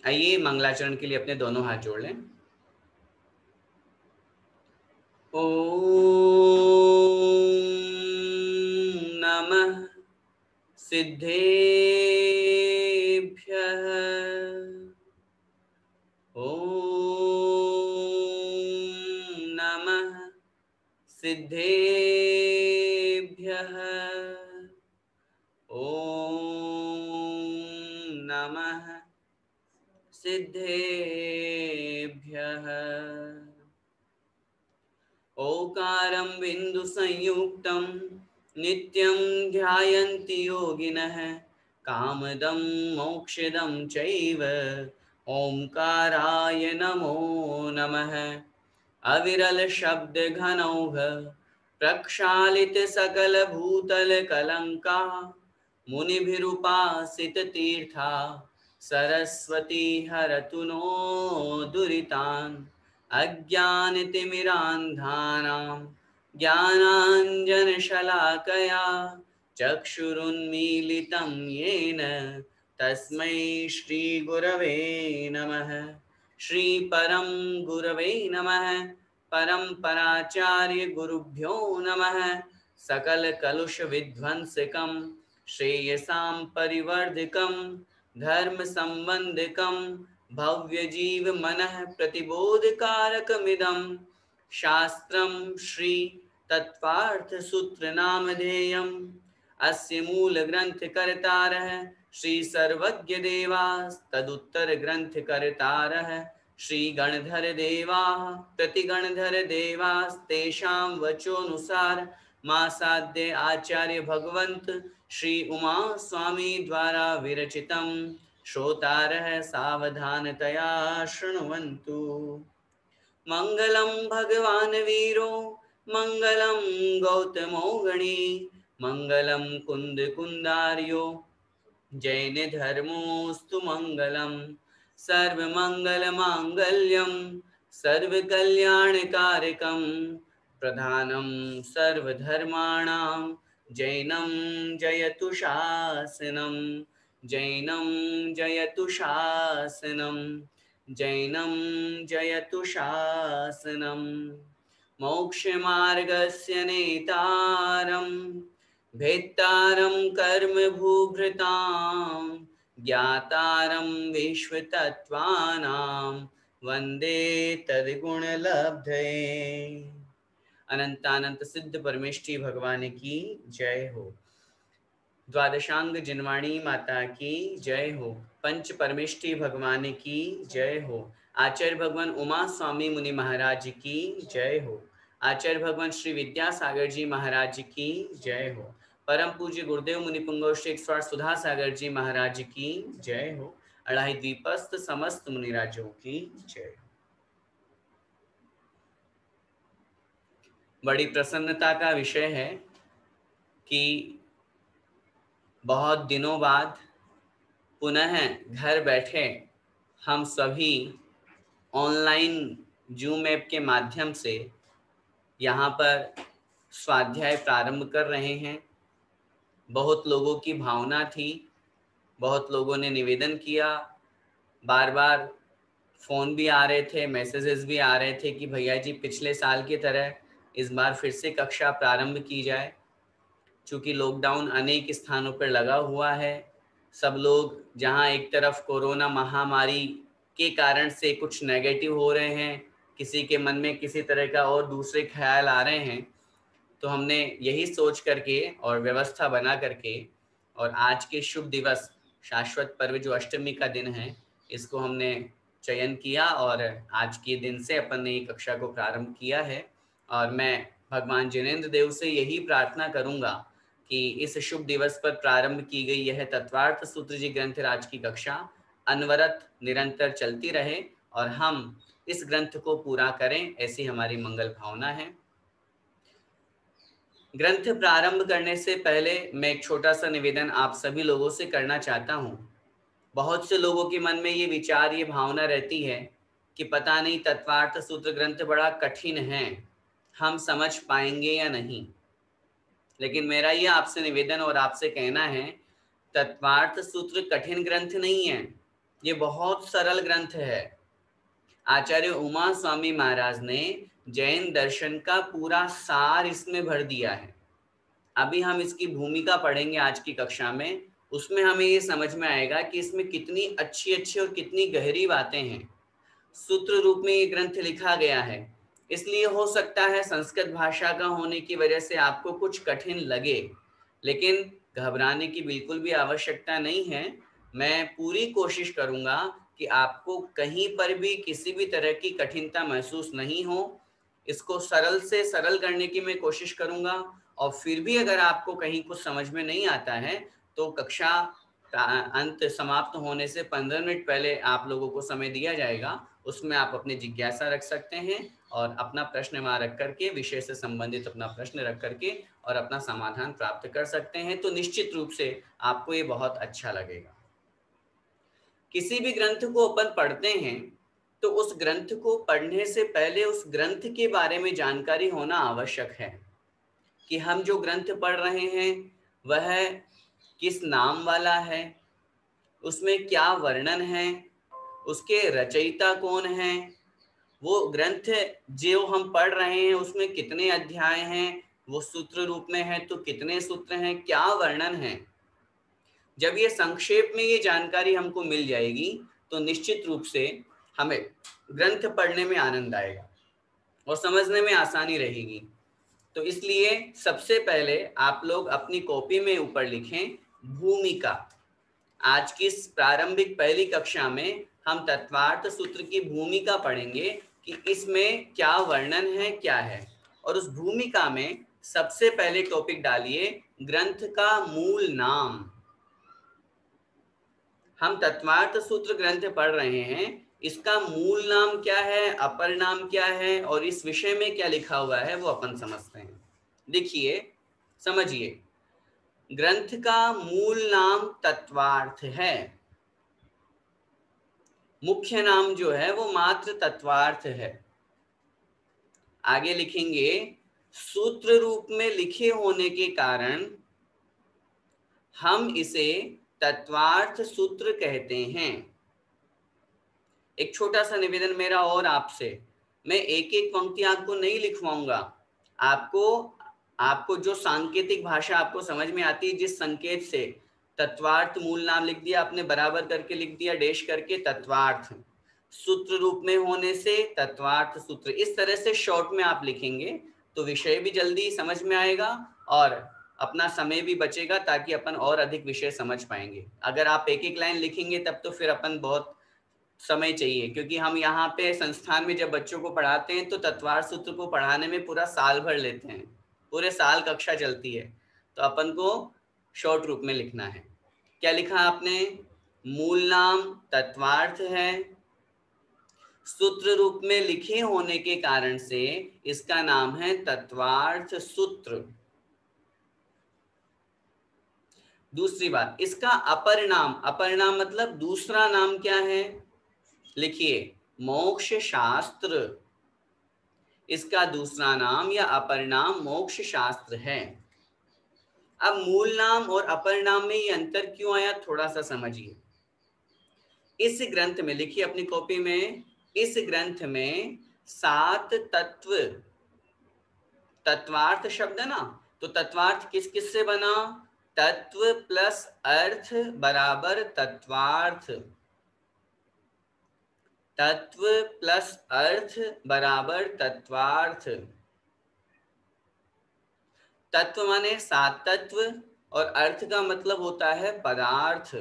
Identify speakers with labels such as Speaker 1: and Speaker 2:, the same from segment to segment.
Speaker 1: आइए मंगलाचरण के लिए अपने दोनों हाथ जोड़ लें। ओम नमः सिद्धेभ्यः। ओम नमः सिद्धेभ्यः। ओम नमः सिद्धेभ्यः। ओकारं बिन्दुसंयुक्तं नित्यं ध्यायन्ति योगिनः कामदं मोक्षदं चैव ओंकाराय नमो नमः। अविरल शब्द घनौघ प्रक्षालित सकल भूतल कलंका मुनिभिरुपासित तीर्था सरस्वती हरतु नो दुरितान्। अज्ञानतिमिरान्धानां ज्ञानाञ्जनशलाकया चक्षुरुन्मीलितं येन तस्मै श्रीगुरवे नमः। श्री परम गुरवे नमः। परम्पराचार्य गुरुभ्यो नमः। सकल कलुष विध्वंसकं श्रेयसां परिवर्धकं धर्म संबंधकं भव्य जीव मनः प्रतिबोधकारकमिदं शास्त्रं श्री तत्त्वार्थ सूत्र नामधेयम्। अस्य मूल ग्रंथ कर्तारः श्री सर्वज्ञ देवाः तदुत्तर ग्रंथ कर्तारः श्री गणधर देवाः प्रतिगणधर देवास्तेषां वचोनुसार मासाद्य आचार्य भगवंत श्री उमा स्वामी द्वारा विरचितं श्रोतारः सावधानतया शृण्वन्तु। मंगलम भगवान वीरो मंगलम गौतमो गणी मंगलम कुंद कुंदार्यो जैन धर्मोस्तु मंगलम सर्वमंगल मांगल्यम सर्वकल्याणकारकम प्रधानम सर्वधर्माणां जैनम जयतु शासनम जैनम जयतु शासनम जैनं जयतु शासनम्। मोक्षमार्गस्य नेतारं भेत्तारं कर्मभूभृतां ज्ञातारं विश्वतत्त्वानां वन्दे तद्गुणलब्धये। अनंतानंत सिद्ध परमेष्ठी भगवान की जय हो। द्वादशांग जिनवाणी माता की जय हो। पंच परमेष्ठी भगवान की जय हो। आचार्य भगवान उमा स्वामी मुनि महाराज की जय हो। आचार्य भगवान श्री विद्यासागर जी महाराज की जय हो। परम पूज्य गुरुदेव मुनि पुंगव श्री सुधा सागर जी महाराज की जय हो। अढ़ाई द्वीपस्थ समस्त मुनिराजों की जय हो। बड़ी प्रसन्नता का विषय है कि बहुत दिनों बाद पुनः घर बैठे हम सभी ऑनलाइन जूम ऐप के माध्यम से यहाँ पर स्वाध्याय प्रारंभ कर रहे हैं। बहुत लोगों की भावना थी, बहुत लोगों ने निवेदन किया, बार बार फ़ोन भी आ रहे थे, मैसेजेस भी आ रहे थे कि भैया जी पिछले साल की तरह इस बार फिर से कक्षा प्रारंभ की जाए। चूँकि लॉकडाउन अनेक स्थानों पर लगा हुआ है, सब लोग जहाँ एक तरफ कोरोना महामारी के कारण से कुछ नेगेटिव हो रहे हैं, किसी के मन में किसी तरह का और दूसरे ख्याल आ रहे हैं, तो हमने यही सोच करके और व्यवस्था बना करके और आज के शुभ दिवस शाश्वत पर्व जो अष्टमी का दिन है, इसको हमने चयन किया और आज के दिन से अपन ने ये कक्षा को प्रारंभ किया है। और मैं भगवान जिनेंद्र देव से यही प्रार्थना करूंगा कि इस शुभ दिवस पर प्रारंभ की गई यह तत्वार्थ सूत्र जी ग्रंथराज की कक्षा अनवरत निरंतर चलती रहे और हम इस ग्रंथ को पूरा करें, ऐसी हमारी मंगल भावना है। ग्रंथ प्रारंभ करने से पहले मैं एक छोटा सा निवेदन आप सभी लोगों से करना चाहता हूँ। बहुत से लोगों के मन में ये विचार, ये भावना रहती है कि पता नहीं तत्वार्थ सूत्र ग्रंथ बड़ा कठिन है, हम समझ पाएंगे या नहीं। लेकिन मेरा ये आपसे निवेदन और आपसे कहना है, तत्वार्थ सूत्र कठिन ग्रंथ नहीं है। ये बहुत सरल ग्रंथ है। आचार्य उमा स्वामी महाराज ने जैन दर्शन का पूरा सार इसमें भर दिया है। अभी हम इसकी भूमिका पढ़ेंगे आज की कक्षा में, उसमें हमें ये समझ में आएगा कि इसमें कितनी अच्छी अच्छी और कितनी गहरी बातें हैं। सूत्र रूप में ये ग्रंथ लिखा गया है, इसलिए हो सकता है संस्कृत भाषा का होने की वजह से आपको कुछ कठिन लगे, लेकिन घबराने की बिल्कुल भी आवश्यकता नहीं है। मैं पूरी कोशिश करूंगा कि आपको कहीं पर भी किसी भी तरह की कठिनता महसूस नहीं हो। इसको सरल से सरल करने की मैं कोशिश करूंगा, और फिर भी अगर आपको कहीं कुछ समझ में नहीं आता है तो कक्षा का अंत समाप्त होने से 15 मिनट पहले आप लोगों को समय दिया जाएगा, उसमें आप अपनी जिज्ञासा रख सकते हैं और अपना प्रश्न वहां रख करके, विषय से संबंधित अपना प्रश्न रख करके और अपना समाधान प्राप्त कर सकते हैं। तो निश्चित रूप से आपको ये बहुत अच्छा लगेगा। किसी भी ग्रंथ को अपन पढ़ते हैं तो उस ग्रंथ को पढ़ने से पहले उस ग्रंथ के बारे में जानकारी होना आवश्यक है कि हम जो ग्रंथ पढ़ रहे हैं वह किस नाम वाला है, उसमें क्या वर्णन है, उसके रचयिता कौन है, वो ग्रंथ जो हम पढ़ रहे हैं उसमें कितने अध्याय हैं, वो सूत्र रूप में है तो कितने सूत्र हैं, क्या वर्णन है। जब ये संक्षेप में ये जानकारी हमको मिल जाएगी तो निश्चित रूप से हमें ग्रंथ पढ़ने में आनंद आएगा और समझने में आसानी रहेगी। तो इसलिए सबसे पहले आप लोग अपनी कॉपी में ऊपर लिखें भूमिका। आज की इस प्रारंभिक पहली कक्षा में हम तत्वार्थ सूत्र की भूमिका पढ़ेंगे कि इसमें क्या वर्णन है, क्या है। और उस भूमिका में सबसे पहले टॉपिक डालिए ग्रंथ का मूल नाम। हम तत्वार्थ सूत्र ग्रंथ पढ़ रहे हैं, इसका मूल नाम क्या है, अपर नाम क्या है और इस विषय में क्या लिखा हुआ है वो अपन समझते हैं। देखिए, समझिए, ग्रंथ का मूल नाम तत्वार्थ है। मुख्य नाम जो है वो मात्र तत्वार्थ है। आगे लिखेंगे सूत्र रूप में लिखे होने के कारण हम इसे तत्वार्थ सूत्र कहते हैं। एक छोटा सा निवेदन मेरा और आपसे, मैं एक एक पंक्ति आपको नहीं लिखवाऊंगा, आपको जो सांकेतिक भाषा आपको समझ में आती है, जिस संकेत से तत्वार्थ मूल नाम लिख दिया आपने, बराबर करके लिख दिया डैश करके, तत्वार्थ सूत्र रूप में होने से तत्वार्थ सूत्र, इस तरह से शॉर्ट में आप लिखेंगे तो विषय भी जल्दी समझ में आएगा और अपना समय भी बचेगा, ताकि अपन और अधिक विषय समझ पाएंगे। अगर आप एक एक लाइन लिखेंगे तब तो फिर अपन बहुत समय चाहिए, क्योंकि हम यहाँ पे संस्थान में जब बच्चों को पढ़ाते हैं तो तत्वार्थ सूत्र को पढ़ाने में पूरा साल भर लेते हैं, पूरे साल कक्षा चलती है, तो अपन को शॉर्ट रूप में लिखना है। क्या लिखा आपने? मूल नाम तत्वार्थ है, सूत्र रूप में लिखे होने के कारण से इसका नाम है तत्वार्थ सूत्र। दूसरी बात, इसका अपर नाम मतलब दूसरा नाम क्या है? लिखिए मोक्ष शास्त्र। इसका दूसरा नाम या अपर नाम मोक्ष शास्त्र है। अब मूल नाम और अपर नाम में ये अंतर क्यों आया, थोड़ा सा समझिए। इस ग्रंथ में, लिखिए अपनी कॉपी में, इस ग्रंथ में 7 तत्व, तत्वार्थ शब्द है ना, तो तत्वार्थ किस किस से बना? तत्व प्लस अर्थ बराबर तत्वार्थ, तत्व प्लस अर्थ बराबर तत्वार्थ। तत्व माने 7 तत्व और अर्थ का मतलब होता है पदार्थ।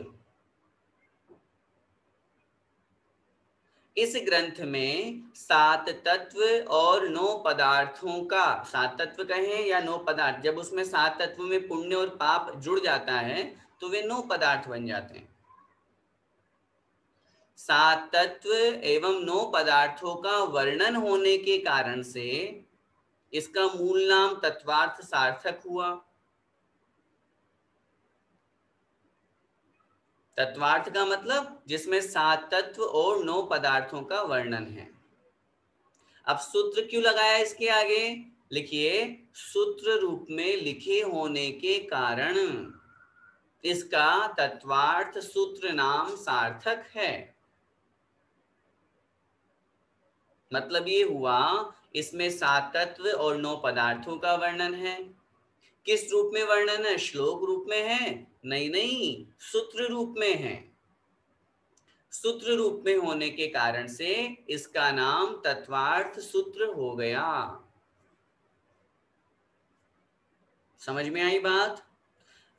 Speaker 1: इस ग्रंथ में 7 तत्व और 9 पदार्थों का, 7 तत्व कहें या 9 पदार्थ, जब उसमें 7 तत्व में पुण्य और पाप जुड़ जाता है तो वे 9 पदार्थ बन जाते हैं। 7 तत्व एवं 9 पदार्थों का वर्णन होने के कारण से इसका मूल नाम तत्वार्थ सार्थक हुआ। तत्वार्थ का मतलब जिसमें 7 तत्व और 9 पदार्थों का वर्णन है। अब सूत्र क्यों लगाया इसके आगे? लिखिए सूत्र रूप में लिखे होने के कारण। इसका तत्वार्थ सूत्र नाम सार्थक है। मतलब ये हुआ, इसमें 7 तत्व और 9 पदार्थों का वर्णन है। किस रूप में वर्णन है? श्लोक रूप में है? नहीं, सूत्र रूप में है। सूत्र रूप में होने के कारण से इसका नाम तत्वार्थ सूत्र हो गया। समझ में आई बात?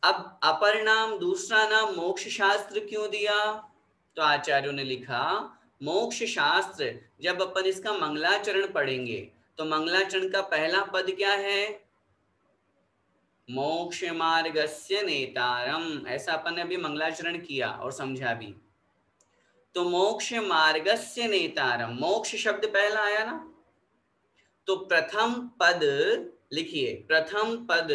Speaker 1: अब अपर नाम, दूसरा नाम मोक्ष शास्त्र क्यों दिया? तो आचार्यों ने लिखा, मोक्ष शास्त्र जब अपन इसका मंगलाचरण पढ़ेंगे तो मंगलाचरण का पहला पद क्या है? मोक्ष मार्गस्य नेतारम। ऐसा अपन ने अभी मंगलाचरण किया और समझा भी। तो मोक्ष मार्गस्य नेतारम, मोक्ष शब्द पहला आया ना, तो प्रथम पद लिखिए, प्रथम पद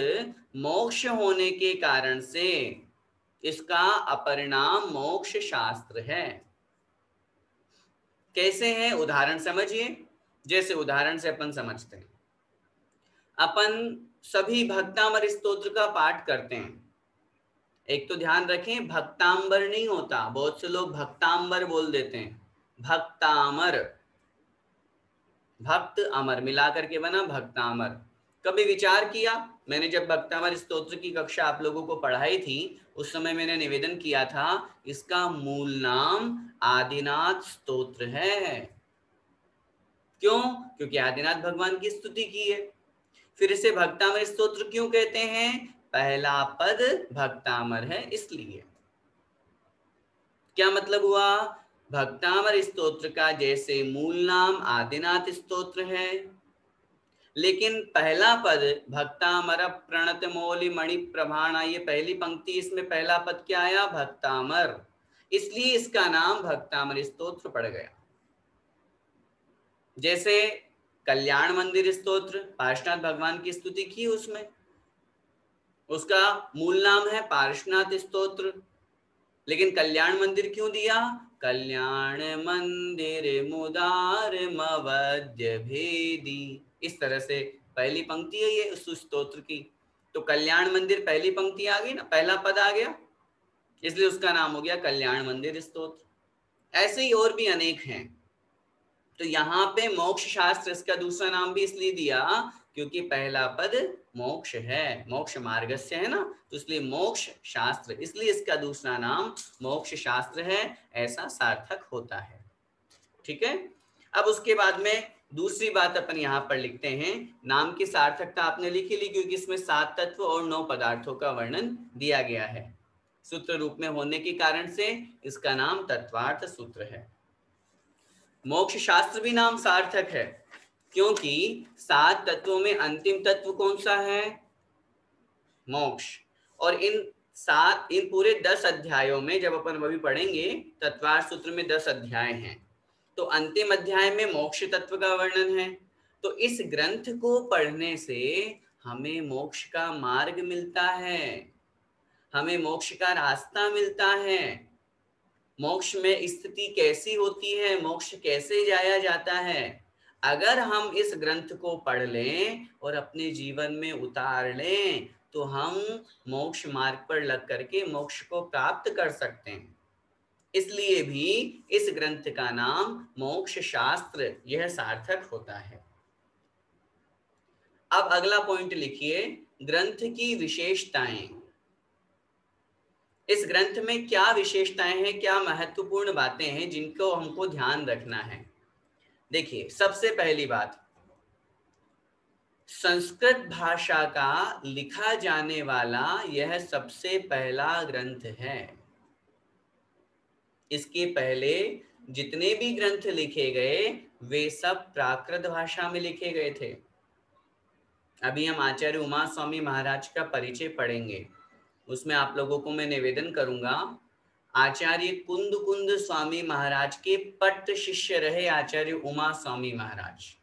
Speaker 1: मोक्ष होने के कारण से इसका अपर नाम मोक्ष शास्त्र है। कैसे है? उदाहरण समझिए। जैसे उदाहरण से अपन समझते हैं, अपन सभी भक्तामर स्तोत्र का पाठ करते हैं। एक तो ध्यान रखें, भक्तांबर नहीं होता, बहुत से लोग भक्तांबर बोल देते हैं। भक्तामर, भक्त अमर मिलाकर के बना भक्तामर। कभी विचार किया? मैंने जब भक्तामर स्तोत्र की कक्षा आप लोगों को पढ़ाई थी, उस समय मैंने निवेदन किया था, इसका मूल नाम आदिनाथ स्तोत्र है। क्यों? क्योंकि आदिनाथ भगवान की स्तुति की है। फिर इसे भक्तामर स्तोत्र क्यों कहते हैं? पहला पद भक्तामर है इसलिए। क्या मतलब हुआ? भक्तामर स्तोत्र का जैसे मूल नाम आदिनाथ स्तोत्र है, लेकिन पहला पद भक्तामर प्रणत मौलि मणि प्रभाणा, ये पहली पंक्ति, इसमें पहला पद क्या आया? भक्तामर, इसलिए इसका नाम भक्तामर स्तोत्र पड़ गया। जैसे कल्याण मंदिर स्तोत्र, पार्श्वनाथ भगवान की स्तुति की, उसमें उसका मूल नाम है पार्श्वनाथ स्तोत्र, लेकिन कल्याण मंदिर क्यों दिया? कल्याण मंदिर मुदार मवद्य भेदी, इस तरह से पहली पंक्ति है ये उस स्तोत्र की। तो कल्याण मंदिर पहली पंक्ति आ गई ना, पहला पद आ गया, इसलिए उसका नाम हो गया कल्याण मंदिर स्तोत्र। ऐसे ही और भी अनेक हैं। तो यहाँ पे मोक्ष शास्त्र इसका दूसरा नाम भी इसलिए दिया क्योंकि पहला पद मोक्ष है, मोक्ष मार्गस्य है ना, तो इसलिए मोक्ष शास्त्र, इसलिए इसका दूसरा नाम मोक्ष शास्त्र है, ऐसा सार्थक होता है। ठीक है। अब उसके बाद में दूसरी बात अपन यहाँ पर लिखते हैं, नाम की सार्थकता आपने लिखी ली क्योंकि इसमें 7 तत्व और 9 पदार्थों का वर्णन दिया गया है। सूत्र रूप में होने के कारण से इसका नाम तत्वार्थ सूत्र है। मोक्ष शास्त्र भी नाम सार्थक है क्योंकि 7 तत्वों में अंतिम तत्व कौन सा है? मोक्ष। और इन पूरे 10 अध्यायों में जब अपन अभी पढ़ेंगे, तत्वार्थ सूत्र में 10 अध्याय हैं, तो अंतिम अध्याय में मोक्ष तत्व का वर्णन है। तो इस ग्रंथ को पढ़ने से हमें मोक्ष का मार्ग मिलता है, हमें मोक्ष का रास्ता मिलता है। मोक्ष में स्थिति कैसी होती है, मोक्ष कैसे जाया जाता है, अगर हम इस ग्रंथ को पढ़ लें और अपने जीवन में उतार लें तो हम मोक्ष मार्ग पर लग करके मोक्ष को प्राप्त कर सकते हैं। इसलिए भी इस ग्रंथ का नाम मोक्ष शास्त्र, यह सार्थक होता है। अब अगला पॉइंट लिखिए, ग्रंथ की विशेषताएं। इस ग्रंथ में क्या विशेषताएं हैं, क्या महत्वपूर्ण बातें हैं जिनको हमको ध्यान रखना है। देखिए, सबसे पहली बात, संस्कृत भाषा का लिखा जाने वाला यह सबसे पहला ग्रंथ है। इसके पहले जितने भी ग्रंथ लिखे गए वे सब प्राकृत भाषा में लिखे गए थे। अभी हम आचार्य उमा स्वामी महाराज का परिचय पढ़ेंगे, उसमें आप लोगों को मैं निवेदन करूंगा, आचार्य कुंद कुंद स्वामी महाराज के पट्ट शिष्य रहे आचार्य उमा स्वामी महाराज।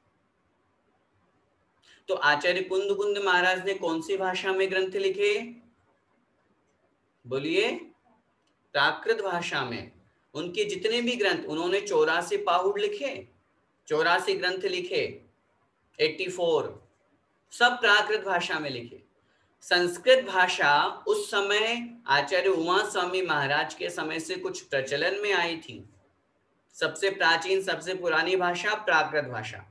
Speaker 1: तो आचार्य कुंद कुंद महाराज ने कौन सी भाषा में ग्रंथ लिखे? बोलिए, प्राकृत भाषा में। उनके जितने भी ग्रंथ, उन्होंने 84 पाहुड़ लिखे, 84 ग्रंथ लिखे, 84, सब प्राकृत भाषा में लिखे। संस्कृत भाषा उस समय आचार्य उमा स्वामी महाराज के समय से कुछ प्रचलन में आई थी। सबसे प्राचीन, सबसे पुरानी भाषा प्राकृत भाषा,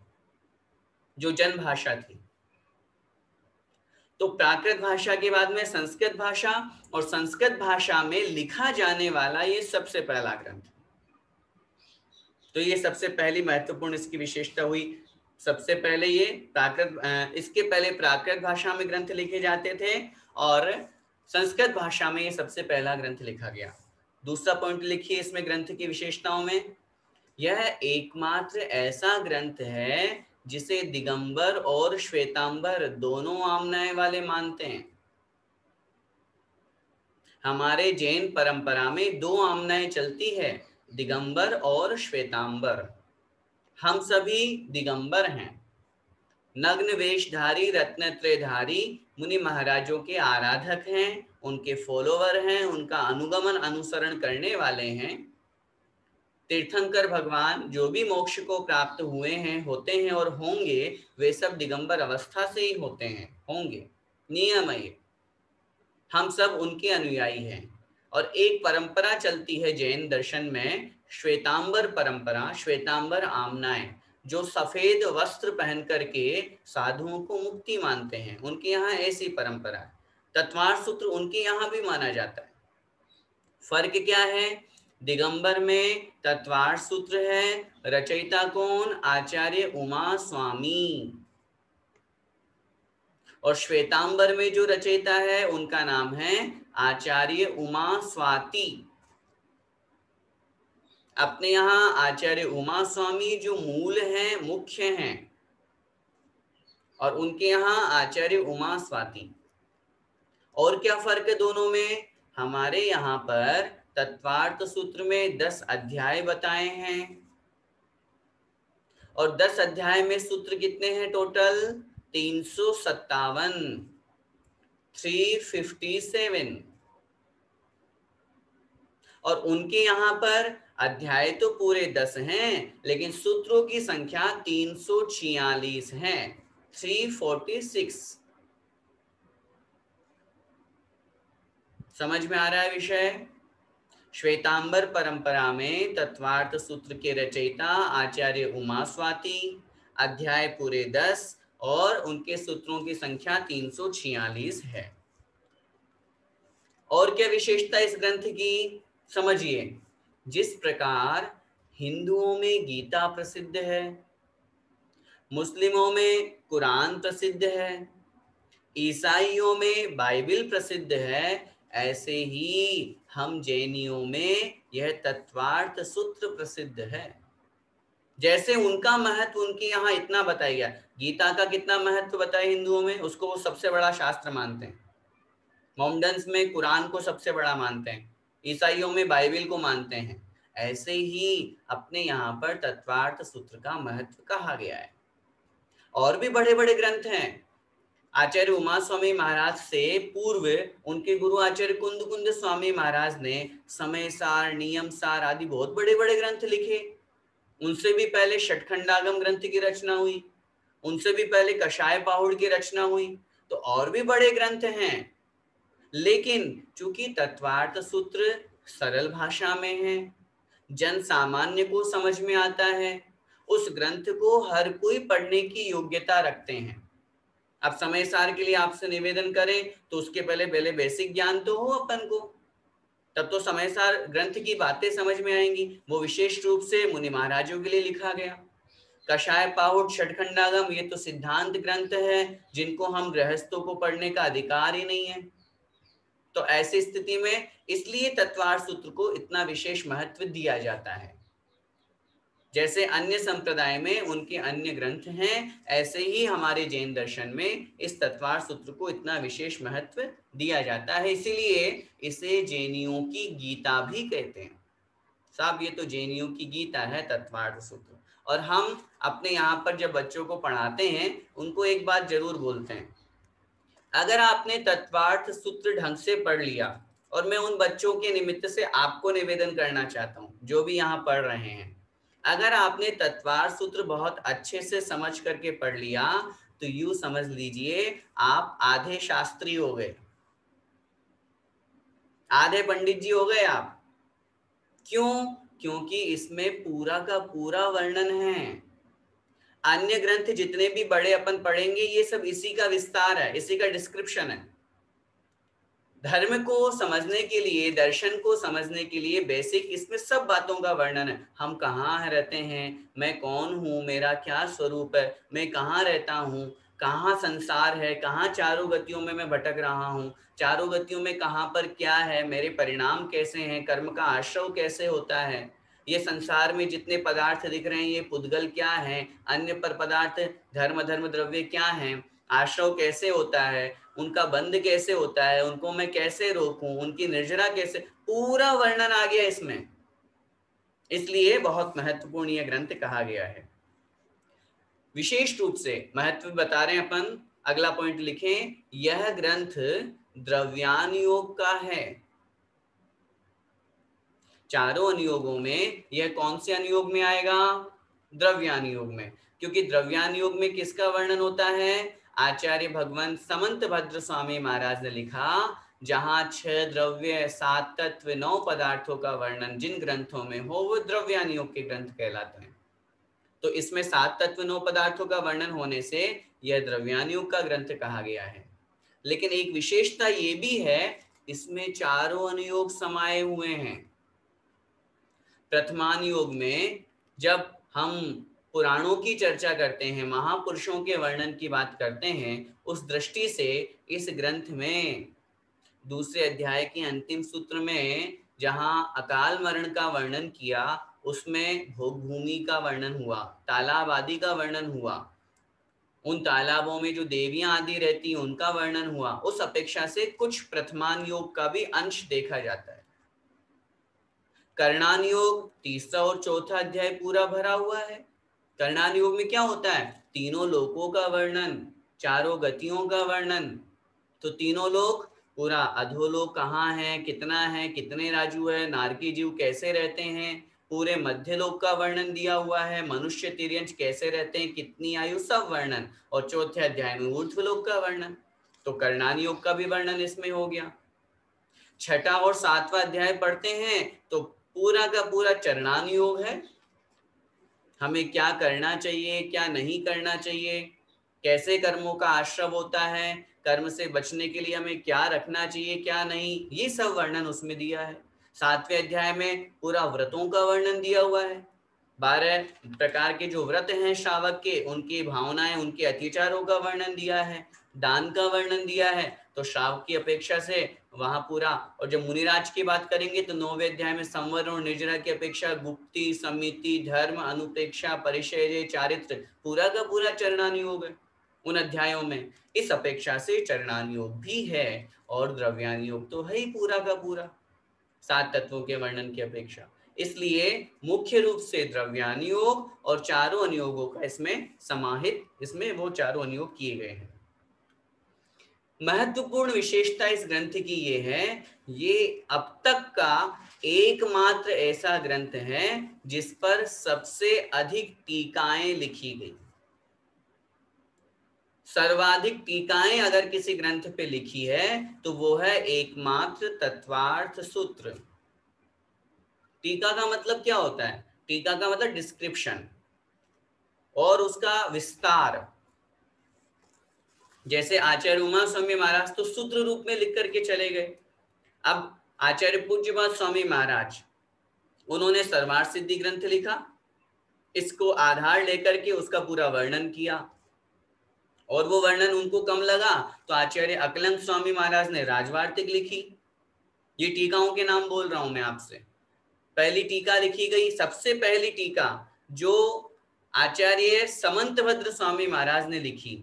Speaker 1: जो जन भाषा थी। तो प्राकृत भाषा के बाद में संस्कृत भाषा, और संस्कृत भाषा में लिखा जाने वाला ये सबसे पहला ग्रंथ। तो ये सबसे पहली महत्वपूर्ण इसकी विशेषता हुई। सबसे पहले ये प्राकृत, इसके पहले प्राकृत भाषा में ग्रंथ लिखे जाते थे और संस्कृत भाषा में ये सबसे पहला ग्रंथ लिखा गया। दूसरा पॉइंट लिखिए इसमें ग्रंथ की विशेषताओं में, यह एकमात्र ऐसा ग्रंथ है जिसे दिगंबर और श्वेतांबर दोनों आमनाएं वाले मानते हैं। हमारे जैन परंपरा में दो आमनाएं चलती है, दिगंबर और श्वेतांबर। हम सभी दिगंबर हैं। नग्न वेशधारी रत्नत्रयधारी मुनि महाराजों के आराधक हैं, उनके फॉलोवर हैं, उनका अनुगमन अनुसरण करने वाले हैं। तीर्थंकर भगवान जो भी मोक्ष को प्राप्त हुए हैं, होते हैं और होंगे, वे सब दिगंबर अवस्था से ही होते हैं, होंगे, नियम है। हम सब उनके अनुयायी हैं। और एक परंपरा चलती है जैन दर्शन में, श्वेतांबर परंपरा, श्वेतांबर आमनाएं, जो सफेद वस्त्र पहन करके साधुओं को मुक्ति मानते हैं, उनके यहाँ ऐसी परंपरा है। तत्वार्थ सूत्र उनके यहाँ भी माना जाता है। फर्क क्या है? दिगंबर में तत्वार्थ सूत्र है, रचयिता कौन? आचार्य उमा स्वामी। और श्वेतांबर में जो रचयिता है उनका नाम है आचार्य उमा स्वाति। अपने यहाँ आचार्य उमा स्वामी जो मूल हैं, मुख्य हैं, और उनके यहाँ आचार्य उमा स्वाति। और क्या फर्क है दोनों में? हमारे यहाँ पर तत्वार्थ सूत्र में 10 अध्याय बताए हैं, और 10 अध्याय में सूत्र कितने हैं टोटल? 357, 357। और उनके यहाँ पर अध्याय तो पूरे 10 हैं, लेकिन सूत्रों की संख्या 346 है, 346। समझ में आ रहा है विषय? श्वेतांबर परंपरा में तत्वार्थ सूत्र के रचयिता आचार्य उमा स्वाति, अध्याय पूरे 10 और उनके सूत्रों की संख्या 346 है। और क्या विशेषता इस ग्रंथ की? समझिए, जिस प्रकार हिंदुओं में गीता प्रसिद्ध है, मुस्लिमों में कुरान प्रसिद्ध है, ईसाइयों में बाइबिल प्रसिद्ध है, ऐसे ही हम जैनियों में यह तत्वार्थ सूत्र प्रसिद्ध है। जैसे उनका महत्व उनके यहाँ इतना बताया गया, गीता का कितना महत्व बताया हिंदुओं में, उसको वो सबसे बड़ा शास्त्र मानते हैं। मोमडन्स में कुरान को सबसे बड़ा मानते हैं, ईसाइयों में बाइबिल को मानते हैं। ऐसे ही अपने यहाँ पर तत्वार्थ सूत्र का महत्व कहा गया है। और भी बड़े बड़े ग्रंथ हैं। आचार्य उमा स्वामी महाराज से पूर्व उनके गुरु आचार्य कुंद स्वामी महाराज ने समय सार, नियम सार आदि बहुत बड़े बड़े ग्रंथ लिखे। उनसे भी पहले षटखंडागम ग्रंथ की रचना हुई, उनसे भी पहले कषाय पाहुड़ की रचना हुई। तो और भी बड़े ग्रंथ हैं, लेकिन चूंकि तत्वार्थ सूत्र सरल भाषा में है, जन सामान्य को समझ में आता है, उस ग्रंथ को हर कोई पढ़ने की योग्यता रखते हैं। अब समय सार के लिए आपसे निवेदन करें तो उसके पहले बेसिक ज्ञान तो हो अपन को, तब तो समय सार ग्रंथ की बातें समझ में आएंगी। वो विशेष रूप से मुनि महाराजों के लिए लिखा गया। कषाय पाहुड़, षटखंडागम, ये तो सिद्धांत ग्रंथ है, जिनको हम गृहस्थों को पढ़ने का अधिकार ही नहीं है। तो ऐसी स्थिति में इसलिए तत्वार्थ सूत्र को इतना विशेष महत्व दिया जाता है। जैसे अन्य संप्रदाय में उनके अन्य ग्रंथ हैं, ऐसे ही हमारे जैन दर्शन में इस तत्वार्थ सूत्र को इतना विशेष महत्व दिया जाता है। इसीलिए इसे जैनियों की गीता भी कहते हैं। साहब, ये तो जैनियों की गीता है तत्वार्थ सूत्र। और हम अपने यहाँ पर जब बच्चों को पढ़ाते हैं, उनको एक बात जरूर बोलते हैं, अगर आपने तत्वार्थ सूत्र ढंग से पढ़ लिया, और मैं उन बच्चों के निमित्त से आपको निवेदन करना चाहता हूँ जो भी यहाँ पढ़ रहे हैं, अगर आपने तत्वार्थ सूत्र बहुत अच्छे से समझ करके पढ़ लिया, तो यूं समझ लीजिए आप आधे शास्त्री हो गए, आधे पंडित जी हो गए आप। क्यों? क्योंकि इसमें पूरा का पूरा वर्णन है। अन्य ग्रंथ जितने भी बड़े अपन पढ़ेंगे ये सब इसी का विस्तार है, इसी का डिस्क्रिप्शन है। धर्म को समझने के लिए, दर्शन को समझने के लिए बेसिक इसमें सब बातों का वर्णन है। हम कहाँ रहते हैं, मैं कौन हूँ, मेरा क्या स्वरूप है, मैं कहाँ रहता हूँ, कहाँ संसार है, कहाँ चारों गतियों में मैं भटक रहा हूँ, चारों गतियों में कहाँ पर क्या है, मेरे परिणाम कैसे हैं, कर्म का आश्रव कैसे होता है, ये संसार में जितने पदार्थ दिख रहे हैं ये पुद्गल क्या है, अन्य पर पदार्थ धर्म धर्म द्रव्य क्या है, आश्रव कैसे होता है, उनका बंध कैसे होता है, उनको मैं कैसे रोकूं, उनकी निर्जरा कैसे, पूरा वर्णन आ गया इसमें। इसलिए बहुत महत्वपूर्ण यह ग्रंथ कहा गया है। विशेष रूप से महत्व बता रहे हैं अपन, अगला पॉइंट लिखें, यह ग्रंथ द्रव्यानुयोग का है। चारों अनुयोगों में यह कौन से अनुयोग में आएगा? द्रव्यानुयोग में। क्योंकि द्रव्यानुयोग में किसका वर्णन होता है? आचार्य भगवान समंत भद्र स्वामी महाराज ने लिखा, जहां 6 द्रव्य 7 तत्व 9 पदार्थों का वर्णन जिन ग्रंथों में हो वो द्रव्यानुयोग के ग्रंथ कहलाते हैं। तो इसमें 7 तत्व 9 पदार्थों का वर्णन होने से यह द्रव्यानुयोग का ग्रंथ कहा गया है। लेकिन एक विशेषता ये भी है, इसमें चारों अनुयोग समाये हुए हैं। प्रथमानुयोग में जब हम पुराणों की चर्चा करते हैं, महापुरुषों के वर्णन की बात करते हैं, उस दृष्टि से इस ग्रंथ में दूसरे अध्याय के अंतिम सूत्र में जहां अकाल मरण का वर्णन किया, उसमें भोग भूमि का वर्णन हुआ, तालाब आदि का वर्णन हुआ, उन तालाबों में जो देवियां आदि रहती उनका वर्णन हुआ। उस अपेक्षा से कुछ प्रथमानुयोग का भी अंश देखा जाता है। कर्णानुयोग तीसरा और चौथा अध्याय पूरा भरा हुआ है। कर्णानुयोग में क्या होता है? तीनों लोकों का वर्णन, चारों गतियों का वर्णन। तो तीनों लोक पूरा, अधोलोक कहाँ है, कितना है, कितने राजू है, नारकी जीव कैसे रहते हैं, पूरे मध्य लोक का वर्णन दिया हुआ है, मनुष्य तिर्यंच कैसे रहते हैं, कितनी आयु, सब वर्णन। और चौथे अध्याय में ऊर्ध्वलोक का वर्णन। तो कर्णानुयोग का भी वर्णन इसमें हो गया। छठा और सातवां अध्याय पढ़ते हैं तो पूरा का पूरा चरणानुयोग है। हमें क्या करना चाहिए, क्या नहीं करना चाहिए, कैसे कर्मों का आश्रव होता है, कर्म से बचने के लिए हमें क्या रखना चाहिए, क्या नहीं, ये सब वर्णन उसमें दिया है। सातवें अध्याय में पूरा व्रतों का वर्णन दिया हुआ है। 12 प्रकार के जो व्रत हैं श्रावक के, उनकी भावनाएं, उनके अत्याचारों का वर्णन दिया है, दान का वर्णन दिया है। तो श्रावक की अपेक्षा से वहां पूरा, और जब मुनिराज की बात करेंगे तो 9वें अध्याय में संवर और निर्जरा की अपेक्षा गुप्ति, समिति, धर्म, अनुपेक्षा, परिचय, चारित्र, पूरा का पूरा चरणानुयोग है उन अध्यायों में। इस अपेक्षा से चरणानुयोग भी है और द्रव्यानुयोग तो है ही पूरा का पूरा 7 तत्वों के वर्णन की अपेक्षा। इसलिए मुख्य रूप से द्रव्यानुयोग और चारों अनुयोगों का इसमें समाहित, इसमें वो चारों अनुयोग किए गए हैं। महत्वपूर्ण विशेषता इस ग्रंथ की ये है, ये अब तक का एकमात्र ऐसा ग्रंथ है जिस पर सबसे अधिक टीकाएं लिखी गई। सर्वाधिक टीकाएं अगर किसी ग्रंथ पे लिखी है तो वो है एकमात्र तत्वार्थ सूत्र। टीका का मतलब क्या होता है? टीका का मतलब डिस्क्रिप्शन और उसका विस्तार। जैसे आचार्य उमा स्वामी महाराज तो सूत्र रूप में लिख करके चले गए। अब आचार्य पूज्यपाद स्वामी महाराज, उन्होंने सर्वार्थ सिद्धि ग्रंथ लिखा, इसको आधार लेकर के उसका पूरा वर्णन किया, और वो वर्णन उनको कम लगा तो आचार्य अकलंग स्वामी महाराज ने राजवार्तिक लिखी। ये टीकाओं के नाम बोल रहा हूं मैं आपसे। पहली टीका लिखी गई, सबसे पहली टीका जो आचार्य समंतभद्र स्वामी महाराज ने लिखी,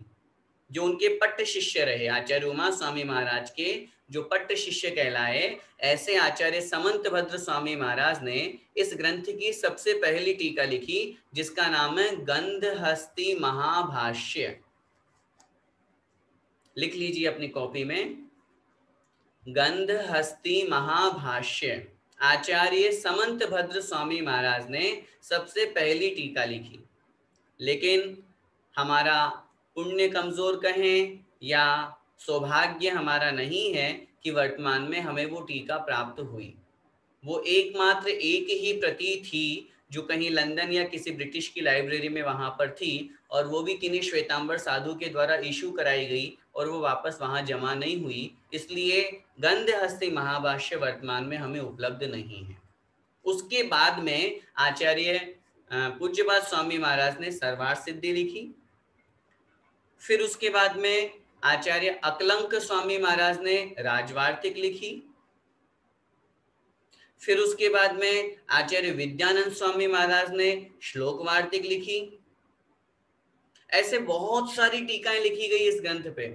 Speaker 1: जो उनके पट्ट शिष्य रहे, आचार्य उमा स्वामी महाराज के जो पट्ट शिष्य कहलाए, ऐसे आचार्य समंतभद्र स्वामी महाराज ने इस ग्रंथ की सबसे पहली टीका लिखी, जिसका नाम है गंधहस्ती महाभाष्य। लिख लीजिए अपनी कॉपी में, गंधहस्ती महाभाष्य। आचार्य समंतभद्र स्वामी महाराज ने सबसे पहली टीका लिखी। लेकिन हमारा पुण्य कमजोर कहें या सौभाग्य हमारा नहीं है कि वर्तमान में हमें वो टीका प्राप्त हुई। वो एकमात्र एक ही प्रति थी जो कहीं लंदन या किसी ब्रिटिश की लाइब्रेरी में वहां पर थी, और वो भी किन्हीं श्वेतांबर साधु के द्वारा इशू कराई गई और वो वापस वहां जमा नहीं हुई। इसलिए गंधहस्ती महाभाष्य वर्तमान में हमें उपलब्ध नहीं है। उसके बाद में आचार्य पूज्यपाद स्वामी महाराज ने सर्वार्थ सिद्धि लिखी। फिर उसके बाद में आचार्य अकलंक स्वामी महाराज ने राजवार्तिक लिखी। फिर उसके बाद में आचार्य विद्यानंद स्वामी महाराज ने श्लोक वार्तिक लिखी। ऐसे बहुत सारी टीकाएं लिखी गई इस ग्रंथ पे,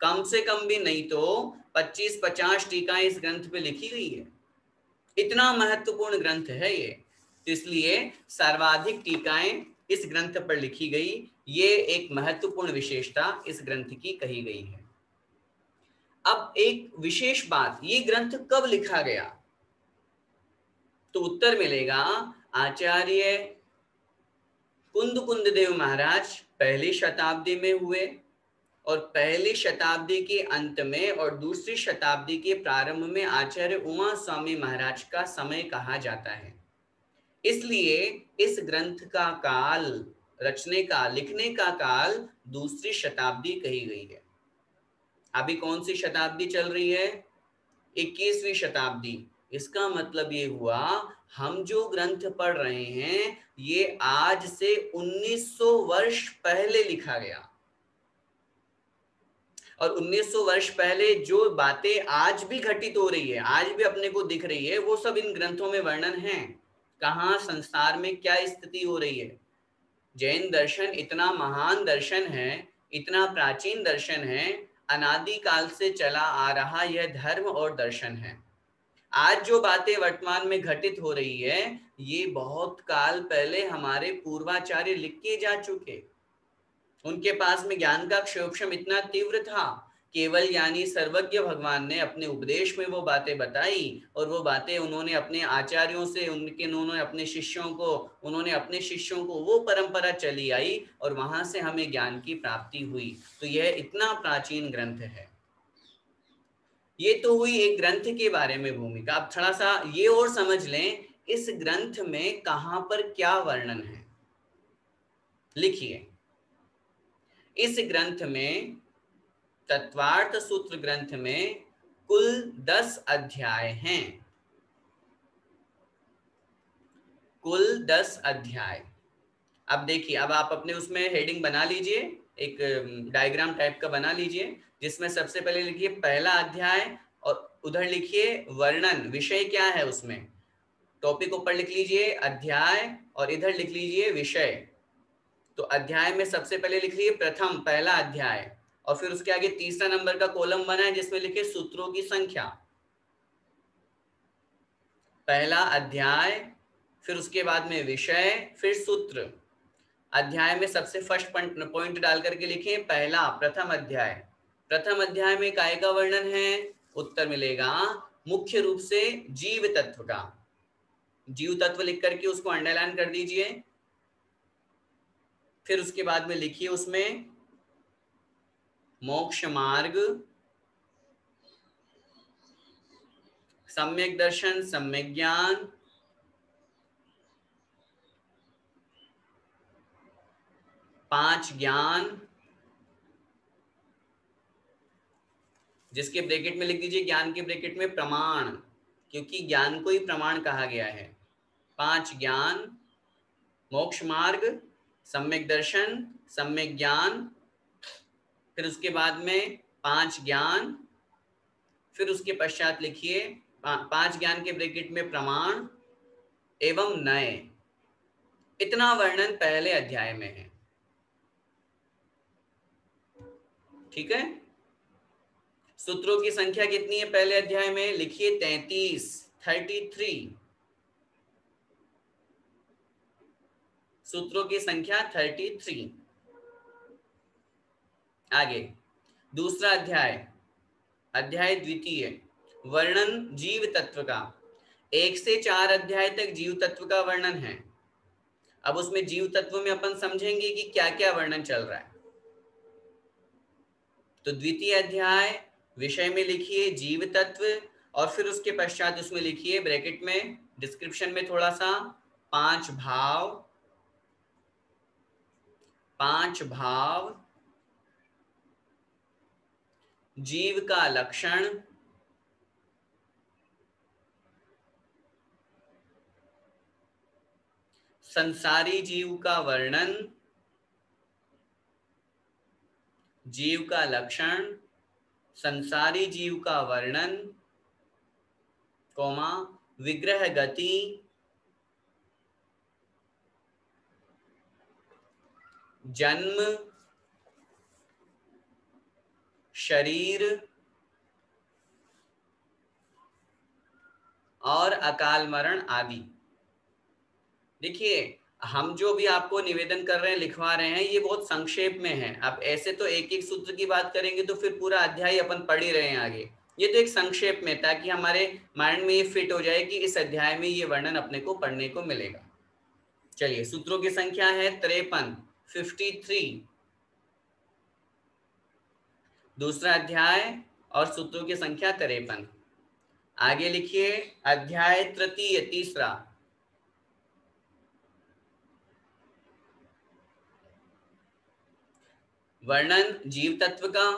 Speaker 1: कम से कम भी नहीं तो 25-50 टीकाएं इस ग्रंथ पे लिखी गई है। इतना महत्वपूर्ण ग्रंथ है ये, इसलिए सर्वाधिक टीकाएं इस ग्रंथ पर लिखी गई। ये एक महत्वपूर्ण विशेषता इस ग्रंथ की कही गई है। अब एक विशेष बात, ये ग्रंथ कब लिखा गया, तो उत्तर मिलेगा आचार्य कुंद देव महाराज पहली शताब्दी में हुए, और पहली शताब्दी के अंत में और दूसरी शताब्दी के प्रारंभ में आचार्य उमा स्वामी महाराज का समय कहा जाता है। इसलिए इस ग्रंथ का काल, रचने का, लिखने का काल दूसरी शताब्दी कही गई है। अभी कौन सी शताब्दी चल रही है? 21वीं शताब्दी। इसका मतलब ये हुआ, हम जो ग्रंथ पढ़ रहे हैं ये आज से 1900 वर्ष पहले लिखा गया, और 1900 वर्ष पहले जो बातें आज भी घटित हो रही है, आज भी अपने को दिख रही है, वो सब इन ग्रंथों में वर्णन है। कहाँ संसार में क्या स्थिति हो रही है। जैन दर्शन इतना महान दर्शन है, इतना प्राचीन दर्शन है, अनादि काल से चला आ रहा यह धर्म और दर्शन है। आज जो बातें वर्तमान में घटित हो रही है, ये बहुत काल पहले हमारे पूर्वाचार्य लिख के जा चुके। उनके पास में ज्ञान का क्षोभम इतना तीव्र था, केवल यानी सर्वज्ञ भगवान ने अपने उपदेश में वो बातें बताई, और वो बातें उन्होंने अपने आचार्यों से, उन्होंने अपने शिष्यों को वो परंपरा चली आई, और वहां से हमें ज्ञान की प्राप्ति हुई। तो यह इतना प्राचीन ग्रंथ है। ये तो हुई एक ग्रंथ के बारे में भूमिका। अब थोड़ा सा ये और समझ लें, इस ग्रंथ में कहां पर क्या वर्णन है। लिखिए, इस ग्रंथ में, तत्वार्थ सूत्र ग्रंथ में कुल 10 अध्याय हैं। कुल 10 अध्याय। अब देखिए, अब आप अपने उसमें हेडिंग बना लीजिए, एक डायग्राम टाइप का बना लीजिए, जिसमें सबसे पहले लिखिए पहला अध्याय, और उधर लिखिए वर्णन, विषय क्या है उसमें। टॉपिक ऊपर लिख लीजिए अध्याय, और इधर लिख लीजिए विषय। तो अध्याय में सबसे पहले लिख लीजिए प्रथम, पहला अध्याय, और फिर उसके आगे तीसरा नंबर का कॉलम बना है जिसमें लिखे सूत्रों की संख्या। पहला अध्याय, फिर उसके बाद में विषय, फिर सूत्र। अध्याय में सबसे फर्स्ट पॉइंट डाल करके लिखें पहला, प्रथम अध्याय। प्रथम अध्याय में काय का वर्णन है? उत्तर मिलेगा मुख्य रूप से जीव तत्व का। जीव तत्व लिख करके उसको अंडरलाइन कर दीजिए। फिर उसके बाद में लिखिए उसमें मोक्ष मार्ग, सम्यक दर्शन, सम्यक ज्ञान, पांच ज्ञान, जिसके ब्रैकेट में लिख दीजिए, ज्ञान के ब्रैकेट में प्रमाण, क्योंकि ज्ञान को ही प्रमाण कहा गया है। पांच ज्ञान, मोक्ष मार्ग, सम्यक दर्शन, सम्यक ज्ञान, फिर उसके बाद में पांच ज्ञान, फिर उसके पश्चात लिखिए पांच ज्ञान के ब्रैकेट में प्रमाण एवं नए। इतना वर्णन पहले अध्याय में है। ठीक है। सूत्रों की संख्या कितनी है पहले अध्याय में? लिखिए 33। सूत्रों की संख्या 33। आगे दूसरा अध्याय, अध्याय द्वितीय, वर्णन जीव तत्व का। 1 से 4 अध्याय तक जीव तत्व का वर्णन है। अब उसमें जीव तत्व में अपन समझेंगे कि क्या क्या वर्णन चल रहा है। तो द्वितीय अध्याय विषय में लिखिए जीव तत्व, और फिर उसके पश्चात उसमें लिखिए ब्रैकेट में डिस्क्रिप्शन में थोड़ा सा 5 भाव, जीव का लक्षण, संसारी जीव का वर्णन, जीव का लक्षण, संसारी जीव का वर्णन, कोमा विग्रह गति, जन्म, शरीर और अकाल मरण आदि। देखिए हम जो भी आपको निवेदन कर रहे हैं, लिखवा रहे हैं, ये बहुत संक्षेप में है। अब ऐसे तो एक एक सूत्र की बात करेंगे तो फिर पूरा अध्याय अपन पढ़ ही रहे हैं आगे। ये तो एक संक्षेप में, ताकि हमारे माइंड में ये फिट हो जाए कि इस अध्याय में ये वर्णन अपने को पढ़ने को मिलेगा। चलिए सूत्रों की संख्या है 53, 53, दूसरा अध्याय और सूत्रों की संख्या 53। आगे लिखिए अध्याय तृतीय, तीसरा, वर्णन जीव तत्व का,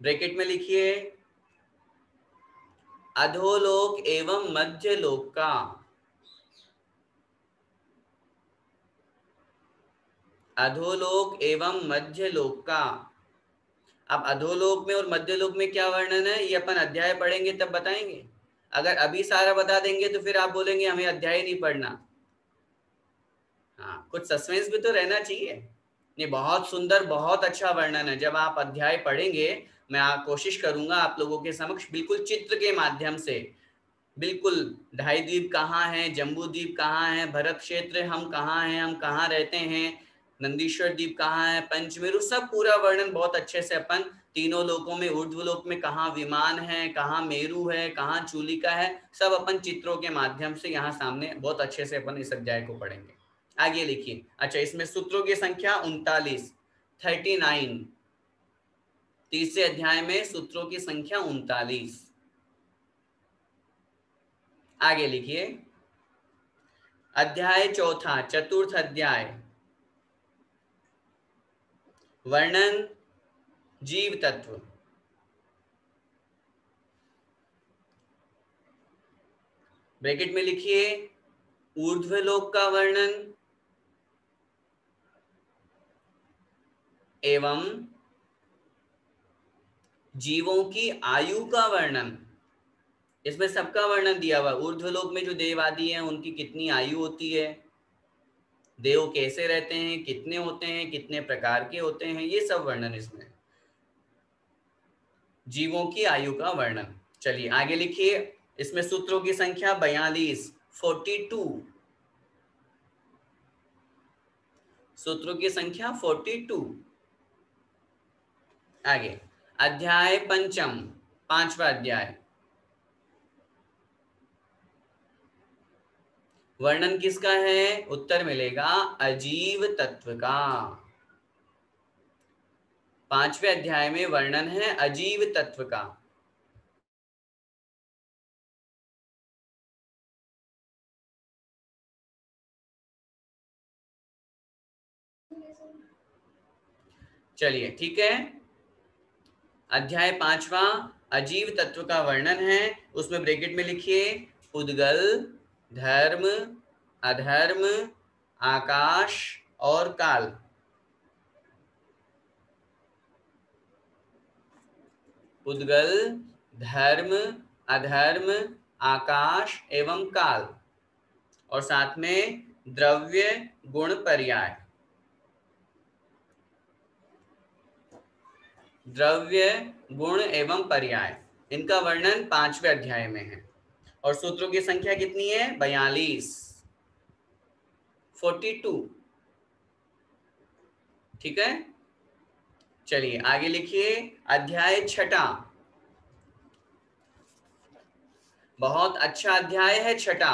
Speaker 1: ब्रैकेट में लिखिए अधोलोक एवं मध्य लोक का, अधोलोक एवं मध्य लोक का। अब अधोलोक में और मध्य लोक में क्या वर्णन है, ये अपन अध्याय पढ़ेंगे तब बताएंगे। अगर अभी सारा बता देंगे तो फिर आप बोलेंगे हमें अध्याय नहीं पढ़ना। हाँ, कुछ सस्पेंस भी तो रहना चाहिए। ये बहुत सुंदर, बहुत अच्छा वर्णन है। जब आप अध्याय पढ़ेंगे, मैं कोशिश करूंगा आप लोगों के समक्ष बिल्कुल चित्र के माध्यम से, बिल्कुल ढाई द्वीप कहाँ है, जम्बू द्वीप कहाँ है, भरत क्षेत्र हम कहाँ हैं, हम कहाँ रहते हैं, नंदीश्वर द्वीप कहाँ है, पंचमेरु, सब पूरा वर्णन बहुत अच्छे से अपन तीनों लोकों में, ऊर्ध्वलोक में कहाँ विमान है, कहाँ मेरु है, कहाँ चूलिका है, सब अपन चित्रों के माध्यम से यहाँ सामने बहुत अच्छे से अपन इस अध्याय को पढ़ेंगे। आगे लिखिए। अच्छा, इसमें सूत्रों की संख्या 39, 39, तीसरे अध्याय में सूत्रों की संख्या 39। आगे लिखिए अध्याय चौथा, चतुर्थ अध्याय, वर्णन जीव तत्व, ब्रैकेट में लिखिए ऊर्ध्वलोक का वर्णन एवं जीवों की आयु का वर्णन। इसमें सबका वर्णन दिया हुआ। ऊर्ध्वलोक में जो देव आदि हैं उनकी कितनी आयु होती है, देव कैसे रहते हैं, कितने होते हैं, कितने प्रकार के होते हैं, ये सब वर्णन इसमें, जीवों की आयु का वर्णन। चलिए आगे लिखिए। इसमें सूत्रों की संख्या 42, 42, सूत्रों की संख्या 42। आगे अध्याय पंचम, पांचवा अध्याय, वर्णन किसका है, उत्तर मिलेगा अजीव तत्व का। पांचवें अध्याय में वर्णन है अजीव तत्व का। चलिए ठीक है, अध्याय पांचवा अजीव तत्व का वर्णन है। उसमें ब्रैकेट में लिखिए पुद्गल, धर्म, अधर्म, आकाश और काल। पुद्गल, धर्म, अधर्म, आकाश एवं काल, और साथ में द्रव्य, गुण, पर्याय, द्रव्य, गुण एवं पर्याय, इनका वर्णन पांचवें अध्याय में है। और सूत्रों की संख्या कितनी है, 42, 42। ठीक है, चलिए आगे लिखिए अध्याय छठा, बहुत अच्छा अध्याय है छठा।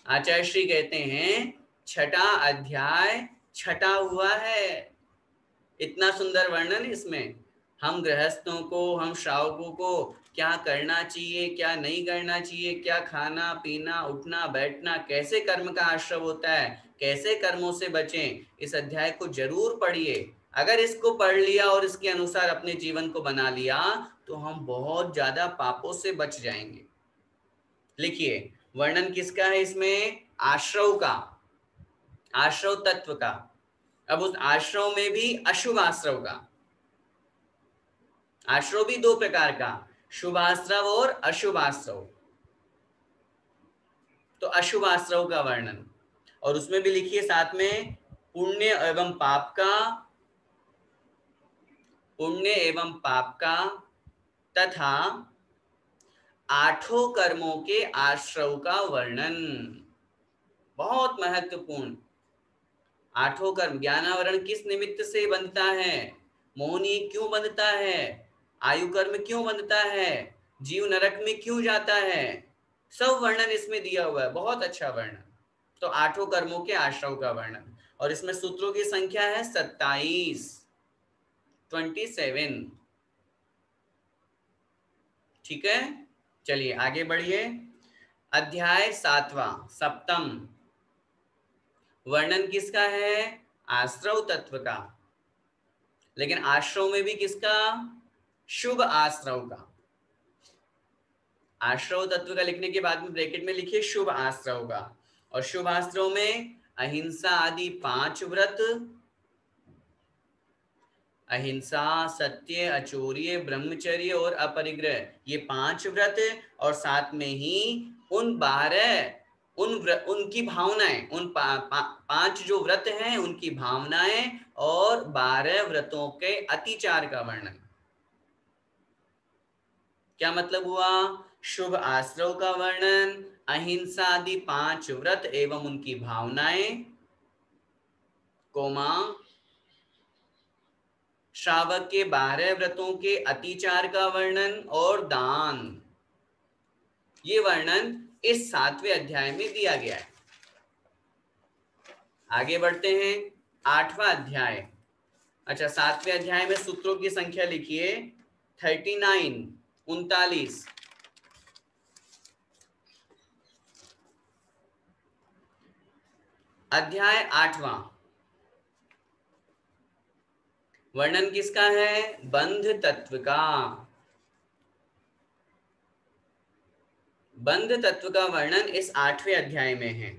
Speaker 1: आचार्य श्री कहते हैं छठा अध्याय छठा हुआ है, इतना सुंदर वर्णन इसमें, हम गृहस्थों को, हम श्रावकों को क्या करना चाहिए, क्या नहीं करना चाहिए, क्या खाना पीना, उठना बैठना, कैसे कर्म का आश्रय होता है, कैसे कर्मों से बचें, इस अध्याय को जरूर पढ़िए। अगर इसको पढ़ लिया और इसके अनुसार अपने जीवन को बना लिया तो हम बहुत ज्यादा पापों से बच जाएंगे। लिखिए, वर्णन किसका है इसमें? आश्रव का, आश्रव तत्व का। अब उस आश्रव में भी अशुभ आश्रव का। आश्रव भी दो प्रकार का, शुभ आश्रव और अशुभ आश्रव। तो अशुभ आश्रव का वर्णन, और उसमें भी लिखिए साथ में पुण्य एवं पाप का, पुण्य एवं पाप का तथा आठों कर्मों के आश्रव का वर्णन। बहुत महत्वपूर्ण। आठों कर्म, ज्ञानावरण किस निमित्त से बनता है, मोहनी क्यों बनता है, आयु कर्म क्यों बनता है, जीव नरक में क्यों जाता है, सब वर्णन इसमें दिया हुआ है। बहुत अच्छा वर्णन। तो आठों कर्मों के आश्रव का वर्णन, और इसमें सूत्रों की संख्या है 27, 27। ठीक है, चलिए आगे बढ़िए। अध्याय 7वां, सप्तम, वर्णन किसका है? आश्रव तत्व का। लेकिन आश्रव में भी किसका? शुभ आश्रव का। आश्रव तत्व का लिखने के बाद में ब्रैकेट में लिखिए शुभ आश्रव का। और शुभ आश्रव में अहिंसा आदि 5 व्रत, अहिंसा, सत्य, अचौर्य, ब्रह्मचर्य और अपरिग्रह, ये 5 व्रत, और साथ में ही उन 12 उनकी भावनाएं, उन 5 जो व्रत हैं उनकी भावनाएं, और 12 व्रतों के अतिचार का वर्णन। क्या मतलब हुआ? शुभ आश्रव का वर्णन, अहिंसा आदि 5 व्रत एवं उनकी भावनाएं, कोमा श्रावक के 12 व्रतों के अतिचार का वर्णन, और दान। ये वर्णन इस 7वें अध्याय में दिया गया है। आगे बढ़ते हैं, 8वां अध्याय। अच्छा, 7वें अध्याय में सूत्रों की संख्या लिखिए 39, 39। अध्याय 8वां, वर्णन किसका है? बंध तत्व का। बंध तत्व का वर्णन इस 8वें अध्याय में है।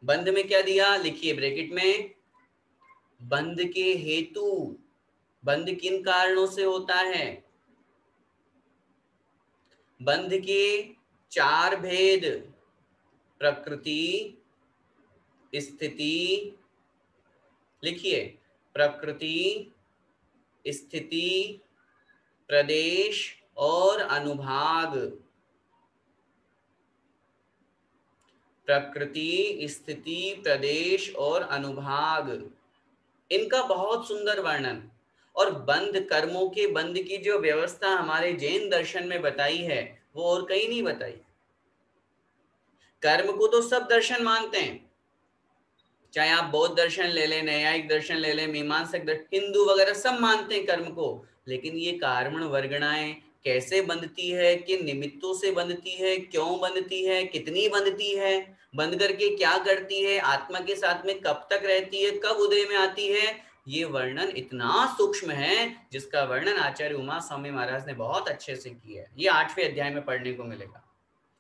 Speaker 1: बंध में क्या दिया, लिखिए ब्रैकेट में, बंध के हेतु, बंध किन कारणों से होता है, बंध के 4 भेद, प्रकृति, स्थिति, लिखिए प्रकृति, स्थिति, प्रदेश और अनुभाग। प्रकृति, स्थिति, प्रदेश और अनुभाग, इनका बहुत सुंदर वर्णन। और बंध, कर्मों के बंध की जो व्यवस्था हमारे जैन दर्शन में बताई है वो और कहीं नहीं बताई। कर्म को तो सब दर्शन मानते हैं, चाहे आप बौद्ध दर्शन ले लें, न्यायिक दर्शन ले लें, मीमांसक दर्शन, हिंदू वगैरह सब मानते हैं कर्म को। लेकिन ये कारण वर्गणाएं कैसे बंधती है, किन निमित्तों से बंधती है, क्यों बंधती है, कितनी बंधती है, बंध करके क्या करती है, आत्मा के साथ में कब तक रहती है, कब उदय में आती है, ये वर्णन इतना सूक्ष्म है जिसका वर्णन आचार्य उमा स्वामी महाराज ने बहुत अच्छे से किया है। ये 8वें अध्याय में पढ़ने को मिलेगा।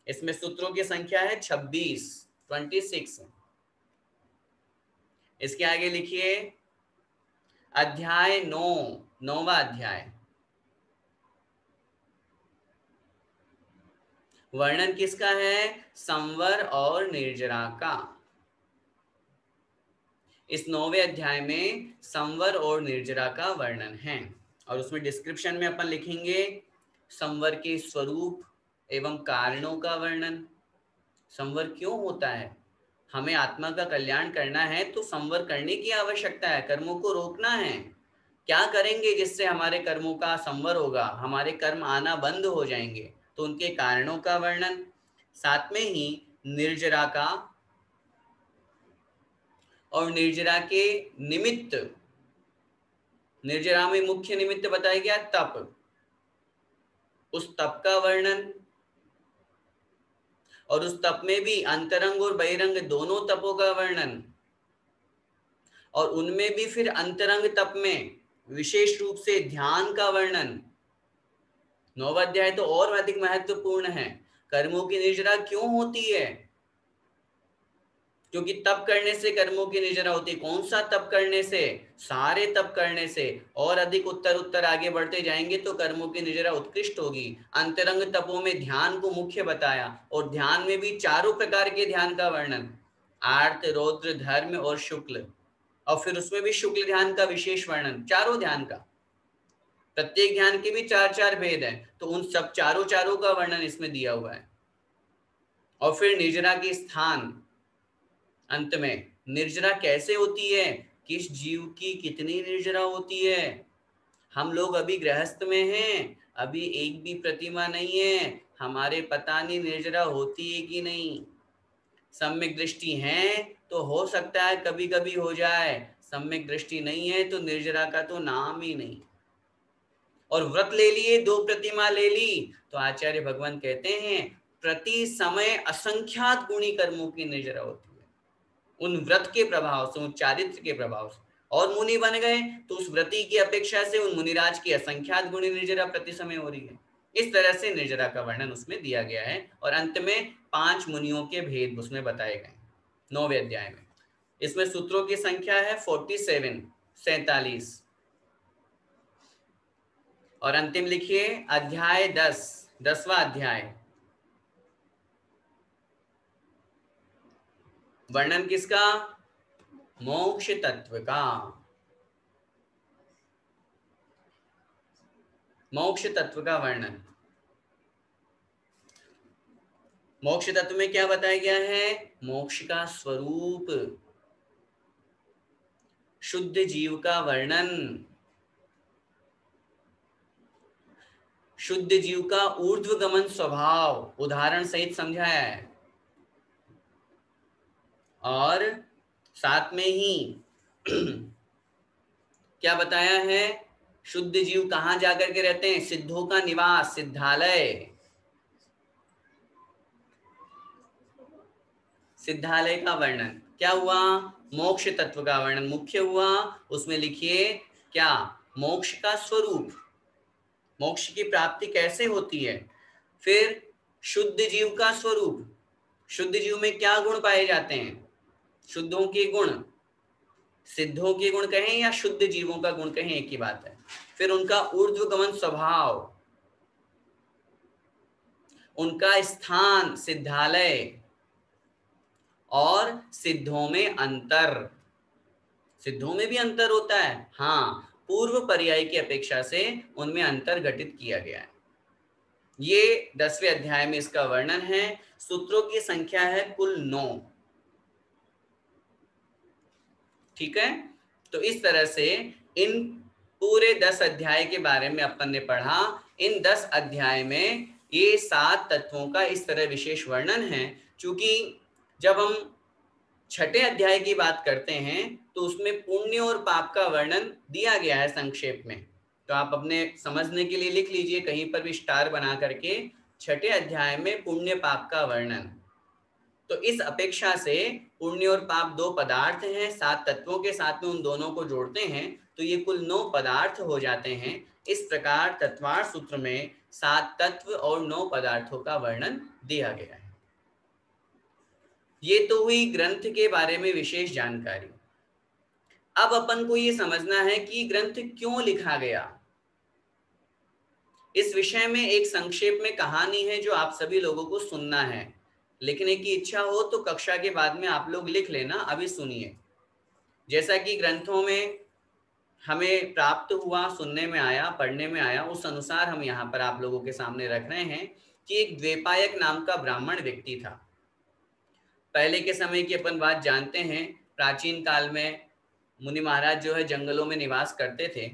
Speaker 1: इसमें सूत्रों की संख्या है 26, 26। इसके आगे लिखिए अध्याय 9, 9वां अध्याय, वर्णन किसका है? संवर और निर्जरा का। इस 9वें अध्याय में संवर और निर्जरा का वर्णन है, और उसमें डिस्क्रिप्शन में अपन लिखेंगे संवर के स्वरूप एवं कारणों का वर्णन। संवर क्यों होता है? हमें आत्मा का कल्याण करना है तो संवर करने की आवश्यकता है, कर्मों को रोकना है। क्या करेंगे जिससे हमारे कर्मों का संवर होगा, हमारे कर्म आना बंद हो जाएंगे, तो उनके कारणों का वर्णन, साथ में ही निर्जरा का और निर्जरा के निमित्त, निर्जरा में मुख्य निमित्त बताया गया तप, उस तप का वर्णन, और उस तप में भी अंतरंग और बहिरंग दोनों तपों का वर्णन, और उनमें भी फिर अंतरंग तप में विशेष रूप से ध्यान का वर्णन। 9वां अध्याय तो और अधिक महत्वपूर्ण है। कर्मों की निर्जरा क्यों होती है? क्योंकि तप करने से कर्मों की निर्जरा होती है। कौन सा तप करने से? सारे तप करने से। और अधिक उत्तर आगे बढ़ते जाएंगे तो कर्मों की निर्जरा उत्कृष्ट होगी। अंतरंग तपों में ध्यान को मुख्य बताया, और ध्यान में भी चारों प्रकार के ध्यान का वर्णन, आर्त, रौद्र, धर्म और शुक्ल, और फिर उसमें भी शुक्ल ध्यान का विशेष वर्णन, चारों ध्यान का। प्रत्येक ध्यान के भी 4 भेद हैं, तो उन सब चारों का वर्णन इसमें दिया हुआ है। और फिर निर्जरा के स्थान, अंत में निर्जरा कैसे होती है, किस जीव की कितनी निर्जरा होती है। हम लोग अभी गृहस्थ में हैं, अभी एक भी प्रतिमा नहीं है, हमारे पता नहीं निर्जरा होती है कि नहीं। सम्यक दृष्टि है तो हो सकता है कभी कभी हो जाए, सम्यक दृष्टि नहीं है तो निर्जरा का तो नाम ही नहीं। और व्रत ले लिए, 2 प्रतिमा ले ली, तो आचार्य भगवान कहते हैं प्रति समय असंख्यात गुणी कर्मों की निर्जरा होती है, उन व्रत के प्रभाव से, उन चारित्र के प्रभाव से। और मुनि बन गए तो उस व्रती की अपेक्षा से उन मुनिराज की असंख्यात गुणी निर्जरा प्रति समय हो रही है। इस तरह से निर्जरा का वर्णन उसमें दिया गया है। और अंत में 5 मुनियों के भेद उसमें बताए गए 9वें अध्याय में। इसमें सूत्रों की संख्या है 47, 47। और अंतिम लिखिए अध्याय 10, 10वां अध्याय। वर्णन किसका? मोक्ष तत्व का। मोक्ष तत्व का वर्णन। मोक्ष तत्व में क्या बताया गया है? मोक्ष का स्वरूप, शुद्ध जीव का वर्णन, शुद्ध जीव का ऊर्ध्वगमन स्वभाव उदाहरण सहित समझाया है। और साथ में ही क्या बताया है? शुद्ध जीव कहां जाकर के रहते हैं? सिद्धों का निवास, सिद्धालय, सिद्धालय का वर्णन। क्या हुआ? मोक्ष तत्व का वर्णन मुख्य हुआ। उसमें लिखिए क्या? मोक्ष का स्वरूप, मोक्ष की प्राप्ति कैसे होती है। फिर शुद्ध जीव का स्वरूप, शुद्ध जीव में क्या गुण पाए जाते हैं? शुद्धों के गुण, सिद्धों के गुण कहें या शुद्ध जीवों का गुण कहें, एक ही बात है। फिर उनका ऊर्ध्वगमन स्वभाव, उनका स्थान सिद्धालय, और सिद्धों में अंतर। सिद्धों में भी अंतर होता है, हाँ, पूर्व पर्याय की अपेक्षा से उनमें अंतर घटित किया गया है। ये 10वें अध्याय में इसका वर्णन है। सूत्रों की संख्या है कुल 9। ठीक है, तो इस तरह से इन पूरे 10 अध्याय के बारे में अपन ने पढ़ा। इन 10 अध्याय में ये 7 तत्वों का इस तरह विशेष वर्णन है। चूंकि जब हम 6ठे अध्याय की बात करते हैं तो उसमें पुण्य और पाप का वर्णन दिया गया है संक्षेप में। तो आप अपने समझने के लिए लिख लीजिए कहीं पर भी स्टार बना करके, 6ठे अध्याय में पुण्य पाप का वर्णन। तो इस अपेक्षा से पुण्य और पाप 2 पदार्थ हैं, 7 तत्वों के साथ में उन दोनों को जोड़ते हैं तो ये कुल 9 पदार्थ हो जाते हैं। इस प्रकार तत्वार्थ सूत्र में 7 तत्व और 9 पदार्थों का वर्णन दिया गया है। ये तो हुई ग्रंथ के बारे में विशेष जानकारी। अब अपन को ये समझना है कि ग्रंथ क्यों लिखा गया। इस विषय में एक संक्षेप में कहानी है जो आप सभी लोगों को सुनना है। लिखने की इच्छा हो तो कक्षा के बाद में आप लोग लिख लेना, अभी सुनिए। जैसा कि ग्रंथों में हमें प्राप्त हुआ, सुनने में आया, पढ़ने में आया, उस अनुसार हम यहाँ पर आप लोगों के सामने रख रहे हैं कि एक द्वेपायक नाम का ब्राह्मण व्यक्ति था। पहले के समय की अपन बात जानते हैं। प्राचीन काल में मुनि महाराज जो है जंगलों में निवास करते थे,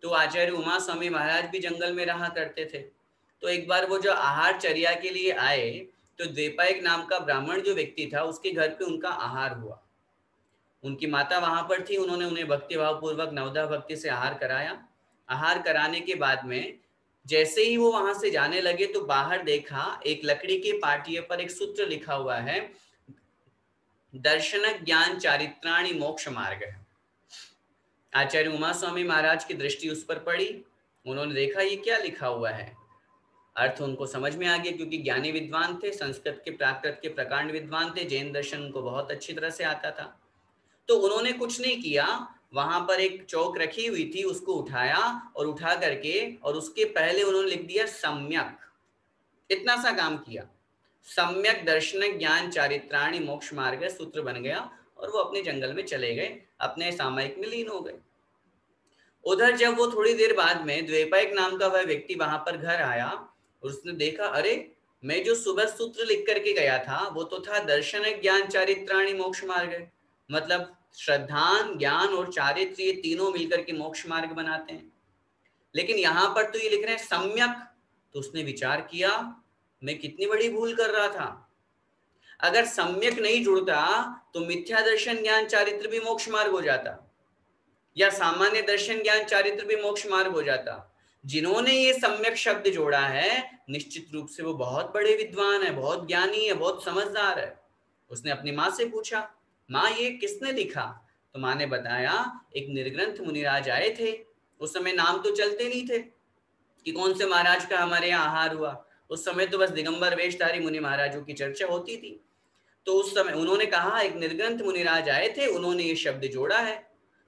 Speaker 1: तो आचार्य उमा स्वामी महाराज भी जंगल में रहा करते थे। तो एक बार वो जो आहार चर्या के लिए आए तो द्वेपायक नाम का ब्राह्मण जो व्यक्ति था उसके घर पे उनका आहार हुआ। उनकी माता वहां पर थी, उन्होंने उन्हें भक्ति भाव पूर्वक नवदा भक्ति से आहार कराया। आहार कराने के बाद में जैसे ही वो वहां से जाने लगे तो बाहर देखा एक लकड़ी के पाटिये पर एक सूत्र लिखा हुआ है, दर्शन ज्ञान चारित्राणि मोक्ष मार्ग। आचार्य उमा स्वामी महाराज की दृष्टि उस पर पड़ी, उन्होंने देखा ये क्या लिखा हुआ है। अर्थ उनको समझ में आ गया, क्योंकि ज्ञानी विद्वान थे, संस्कृत के प्राकृत के प्रकांड विद्वान थे, जैन दर्शन उनको बहुत अच्छी तरह से आता था। तो उन्होंने कुछ नहीं किया, वहां पर एक चौक रखी हुई थी, उसको उठाया और उठा करके और उसके पहले उन्होंने लिख दिया सम्यक। इतना सा काम किया, सम्यक दर्शन ज्ञान चारित्राणि मोक्ष मार्ग सूत्र बन गया और वो अपने जंगल में चले गए, अपने सामायिक में लीन हो गए। उधर जब वो थोड़ी देर बाद में द्वैपायक नाम का वह व्यक्ति वहां पर घर आया और उसने देखा, अरे मैं जो सुबह सूत्र लिख करके गया था वो तो था दर्शन ज्ञान चारित्राणि मोक्ष मार्ग, मतलब श्रद्धान ज्ञान और चारित्र ये तीनों मिलकर के मोक्ष मार्ग बनाते हैं, लेकिन यहां पर तो ये लिख रहे हैं सम्यक। तो उसने विचार किया, मैं कितनी बड़ी भूल कर रहा था। अगर सम्यक नहीं जुड़ता तो मिथ्या दर्शन ज्ञान चारित्र भी मोक्ष मार्ग हो जाता, या सामान्य दर्शन ज्ञान चारित्र भी मोक्ष मार्ग हो जाता। जिन्होंने ये सम्यक शब्द जोड़ा है निश्चित रूप से वो बहुत बड़े विद्वान है, बहुत ज्ञानी है, बहुत समझदार है। उसने अपनी माँ से पूछा, माँ ये किसने लिखा? तो माँ ने बताया, एक निर्ग्रंथ मुनिराज आए थे, उस समय नाम तो चलते नहीं थे कि कौन से महाराज का हमारे यहाँ आहार हुआ, उस समय तो बस दिगंबर वेशधारी मुनि महाराजों की चर्चा होती थी। तो उस समय उन्होंने कहा एक निर्ग्रंथ मुनिराज आए थे, उन्होंने ये शब्द जोड़ा है।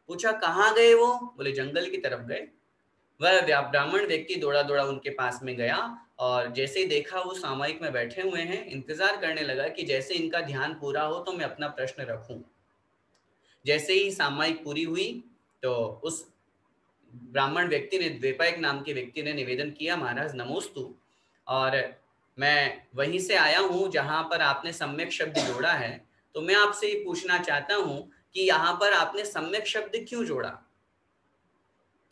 Speaker 1: पूछा कहाँ गए वो? बोले जंगल की तरफ गए। वह ब्राह्मण व्यक्ति दौड़ा दौड़ा उनके पास में गया और जैसे ही देखा वो सामायिक में बैठे हुए हैं, इंतजार करने लगा कि जैसे इनका ध्यान पूरा हो तो मैं अपना प्रश्न रखूं। जैसे ही सामायिक पूरी हुई तो उस ब्राह्मण व्यक्ति ने, द्वैपायक नाम के व्यक्ति ने निवेदन किया, महाराज नमोस्तु, और मैं वहीं से आया हूं जहां पर आपने सम्यक शब्द जोड़ा है, तो मैं आपसे ये पूछना चाहता हूं कि यहाँ पर आपने सम्यक शब्द क्यों जोड़ा?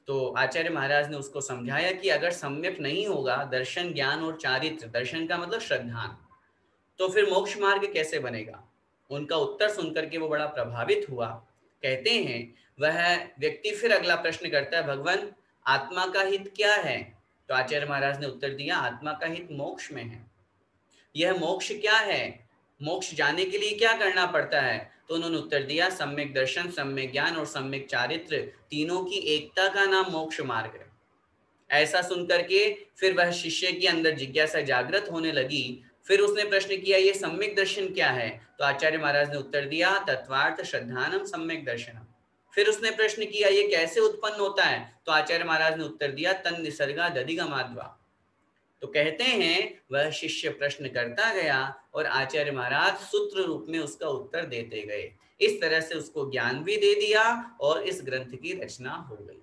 Speaker 1: तो आचार्य महाराज ने उसको समझाया कि अगर सम्यक नहीं होगा दर्शन ज्ञान और चारित्र, दर्शन का मतलब श्रद्धान, तो फिर मोक्ष मार्ग कैसे बनेगा? उनका उत्तर सुनकर के वो बड़ा प्रभावित हुआ। कहते हैं वह व्यक्ति फिर अगला प्रश्न करता है, भगवान आत्मा का हित क्या है? तो आचार्य महाराज ने उत्तर दिया, आत्मा का हित मोक्ष में है। यह मोक्ष क्या है? मोक्ष जाने के लिए क्या करना पड़ता है? तो उन्होंने उत्तर दिया, सम्यक दर्शन, सम्यक ज्ञान और सम्यक चारित्र, तीनों की एकता का नाम मोक्ष मार्ग है। ऐसा सुनकर के फिर वह शिष्य के अंदर जिज्ञासा जागृत होने लगी। फिर उसने प्रश्न किया, ये सम्यक दर्शन क्या है? तो आचार्य महाराज ने उत्तर दिया, तत्वार्थ श्रद्धानम सम्यक दर्शनम। फिर उसने प्रश्न किया, ये कैसे उत्पन्न होता है? तो आचार्य महाराज ने उत्तर दिया, तन निसर्गा दधिगमाद्वा। तो कहते हैं वह शिष्य प्रश्न करता गया और आचार्य महाराज सूत्र रूप में उसका उत्तर देते गए। इस तरह से उसको ज्ञान भी दे दिया और इस ग्रंथ की रचना हो गई।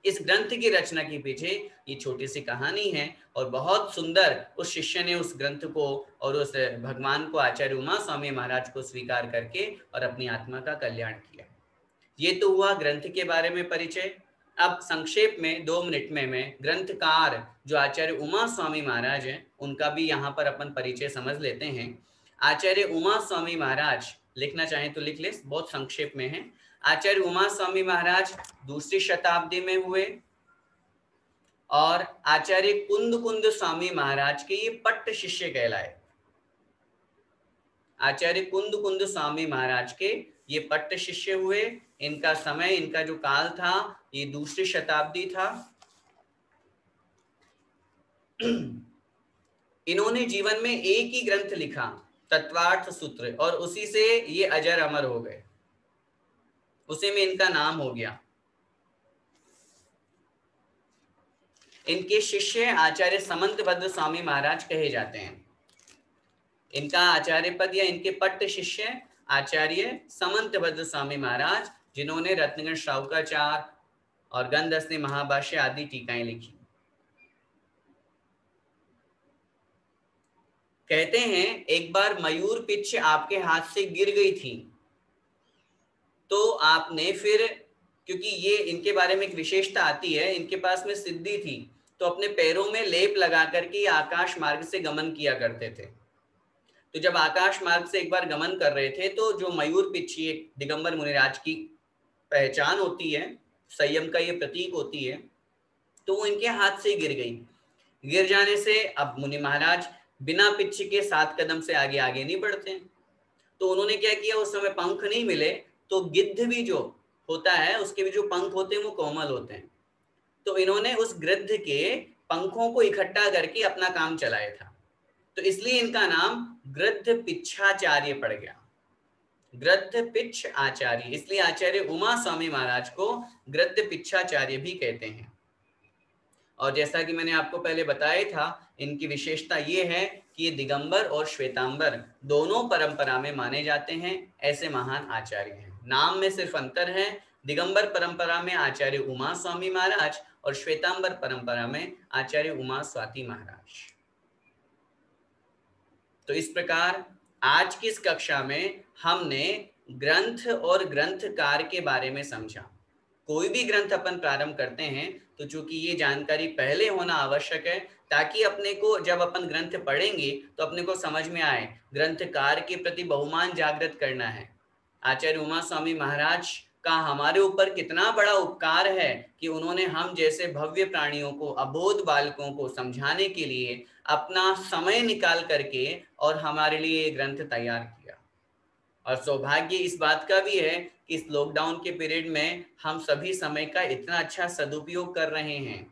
Speaker 1: इस ग्रंथ की रचना के पीछे ये छोटी सी कहानी है और बहुत सुंदर उस शिष्य ने उस ग्रंथ को और उस भगवान को, आचार्य उमा स्वामी महाराज को स्वीकार करके और अपनी आत्मा का कल्याण किया। ये तो हुआ ग्रंथ के बारे में परिचय। अब संक्षेप में 2 मिनट में मैं ग्रंथकार जो आचार्य उमा स्वामी महाराज हैं उनका भी यहाँ पर अपन परिचय समझ लेते हैं। आचार्य उमा स्वामी महाराज, लिखना चाहें तो लिख ले, बहुत संक्षेप में है। आचार्य उमा स्वामी महाराज दूसरी शताब्दी में हुए और आचार्य कुंद कुंद स्वामी महाराज के ये पट्ट शिष्य कहलाए। आचार्य कुंद कुंद स्वामी महाराज के ये पट्ट शिष्य हुए। इनका समय, इनका जो काल था ये दूसरी शताब्दी था। इन्होंने जीवन में एक ही ग्रंथ लिखा, तत्वार्थ सूत्र, और उसी से ये अजर अमर हो गए, उसी में इनका नाम हो गया। इनके शिष्य आचार्य समंतभद्र स्वामी महाराज कहे जाते हैं। इनका आचार्य पद या इनके पट्ट शिष्य आचार्य समंतभद्र स्वामी महाराज, जिन्होंने रत्नगण श्रावकाचार और गंधस्नि महाभाष्य आदि टीकाएं लिखी। कहते हैं एक बार मयूर पिच्छ आपके हाथ से गिर गई थी, तो आपने फिर, क्योंकि ये इनके बारे में एक विशेषता आती है, इनके पास में सिद्धि थी, तो अपने पैरों में लेप लगा करके आकाश मार्ग से गमन किया करते थे। तो जब आकाश मार्ग से एक बार गमन कर रहे थे तो जो मयूर पिच्छी दिगंबर मुनिराज की पहचान होती है, संयम का ये प्रतीक होती है, तो वो इनके हाथ से गिर गई। गिर जाने से अब मुनि महाराज बिना पिच्छ के 7 कदम से आगे आगे नहीं बढ़ते। तो उन्होंने क्या किया, उस समय पंख नहीं मिले, तो गिद्ध भी जो होता है उसके भी जो पंख होते हैं वो कोमल होते हैं, तो इन्होंने उस गिद्ध के पंखों को इकट्ठा करके अपना काम चलाया था, तो इसलिए इनका नाम गृध्र पिच्छाचार्य पड़ गया, गृध्र पिच्छ आचार्य। इसलिए आचार्य उमा स्वामी महाराज को गृध्र पिच्छाचार्य भी कहते हैं। और जैसा कि मैंने आपको पहले बताया था, इनकी विशेषता ये है कि ये दिगंबर और श्वेतांबर दोनों परंपरा में माने जाते हैं, ऐसे महान आचार्य हैं। नाम में सिर्फ अंतर है, दिगंबर परंपरा में आचार्य उमा स्वामी महाराज और श्वेतांबर परंपरा में आचार्य उमा स्वाति महाराज। तो इस प्रकार आज की इस कक्षा में हमने ग्रंथ और ग्रंथकार के बारे में समझा। कोई भी ग्रंथ अपन प्रारंभ करते हैं तो चूंकि ये जानकारी पहले होना आवश्यक है, ताकि अपने को जब अपन ग्रंथ पढ़ेंगे तो अपने को समझ में आए ग्रंथकार के प्रति बहुमान जागृत करना है। आचार्य उमा स्वामी महाराज का हमारे ऊपर कितना बड़ा उपकार है कि उन्होंने हम जैसे भव्य प्राणियों को, अबोध बालकों को समझाने के लिए अपना समय निकाल करके और हमारे लिए ये ग्रंथ तैयार किया। और सौभाग्य इस बात का भी है कि इस लॉकडाउन के पीरियड में हम सभी समय का इतना अच्छा सदुपयोग कर रहे हैं।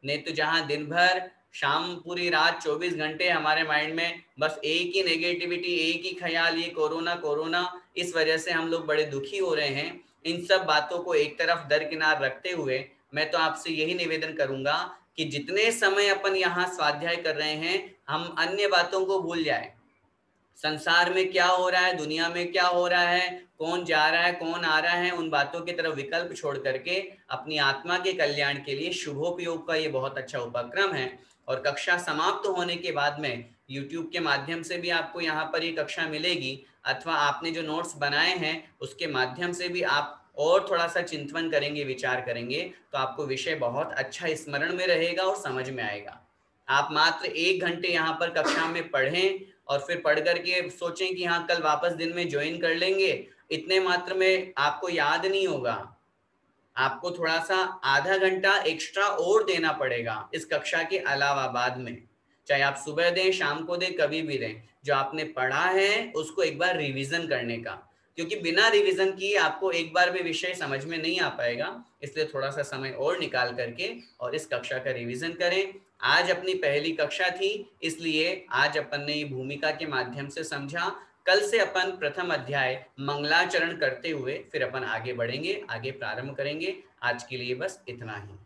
Speaker 1: नहीं तो जहां दिन भर शाम पूरी रात 24 घंटे हमारे माइंड में बस एक ही नेगेटिविटी, एक ही ख्याल, ये कोरोना कोरोना, इस वजह से हम लोग बड़े दुखी हो रहे हैं। इन सब बातों को एक तरफ दरकिनार रखते हुए मैं तो आपसे यही निवेदन करूंगा कि जितने समय अपन यहाँ स्वाध्याय कर रहे हैं, हम अन्य बातों को भूल जाए। संसार में क्या हो रहा है, दुनिया में क्या हो रहा है, कौन जा रहा है, कौन आ रहा है, उन बातों की तरफ विकल्प छोड़ करके अपनी आत्मा के कल्याण के लिए शुभोपयोग का ये बहुत अच्छा उपक्रम है। और कक्षा समाप्त होने के बाद में YouTube के माध्यम से भी आपको यहाँ पर ये कक्षा मिलेगी, अथवा आपने जो नोट्स बनाए हैं उसके माध्यम से भी आप और थोड़ा सा चिंतन करेंगे, विचार करेंगे, तो आपको विषय बहुत अच्छा स्मरण में रहेगा और समझ में आएगा। आप मात्र 1 घंटे यहाँ पर कक्षा में पढ़ें और फिर पढ़ करके सोचें कि हाँ कल वापस दिन में ज्वाइन कर लेंगे, इतने मात्र में आपको याद नहीं होगा। आपको थोड़ा सा आधा घंटा एक्स्ट्रा और देना पड़ेगा इस कक्षा के अलावा बाद में, चाहे आप सुबह दें, शाम को दें, कभी भी दें। जो आपने पढ़ा है उसको एक बार रिवीजन करने का, क्योंकि बिना रिवीजन किए आपको एक बार में विषय समझ में नहीं आ पाएगा। इसलिए थोड़ा सा समय और निकाल करके और इस कक्षा का रिवीजन करें। आज अपनी पहली कक्षा थी, इसलिए आज अपन ने ये भूमिका के माध्यम से समझा। कल से अपन प्रथम अध्याय मंगलाचरण करते हुए फिर अपन आगे बढ़ेंगे, आगे प्रारंभ करेंगे। आज के लिए बस इतना ही।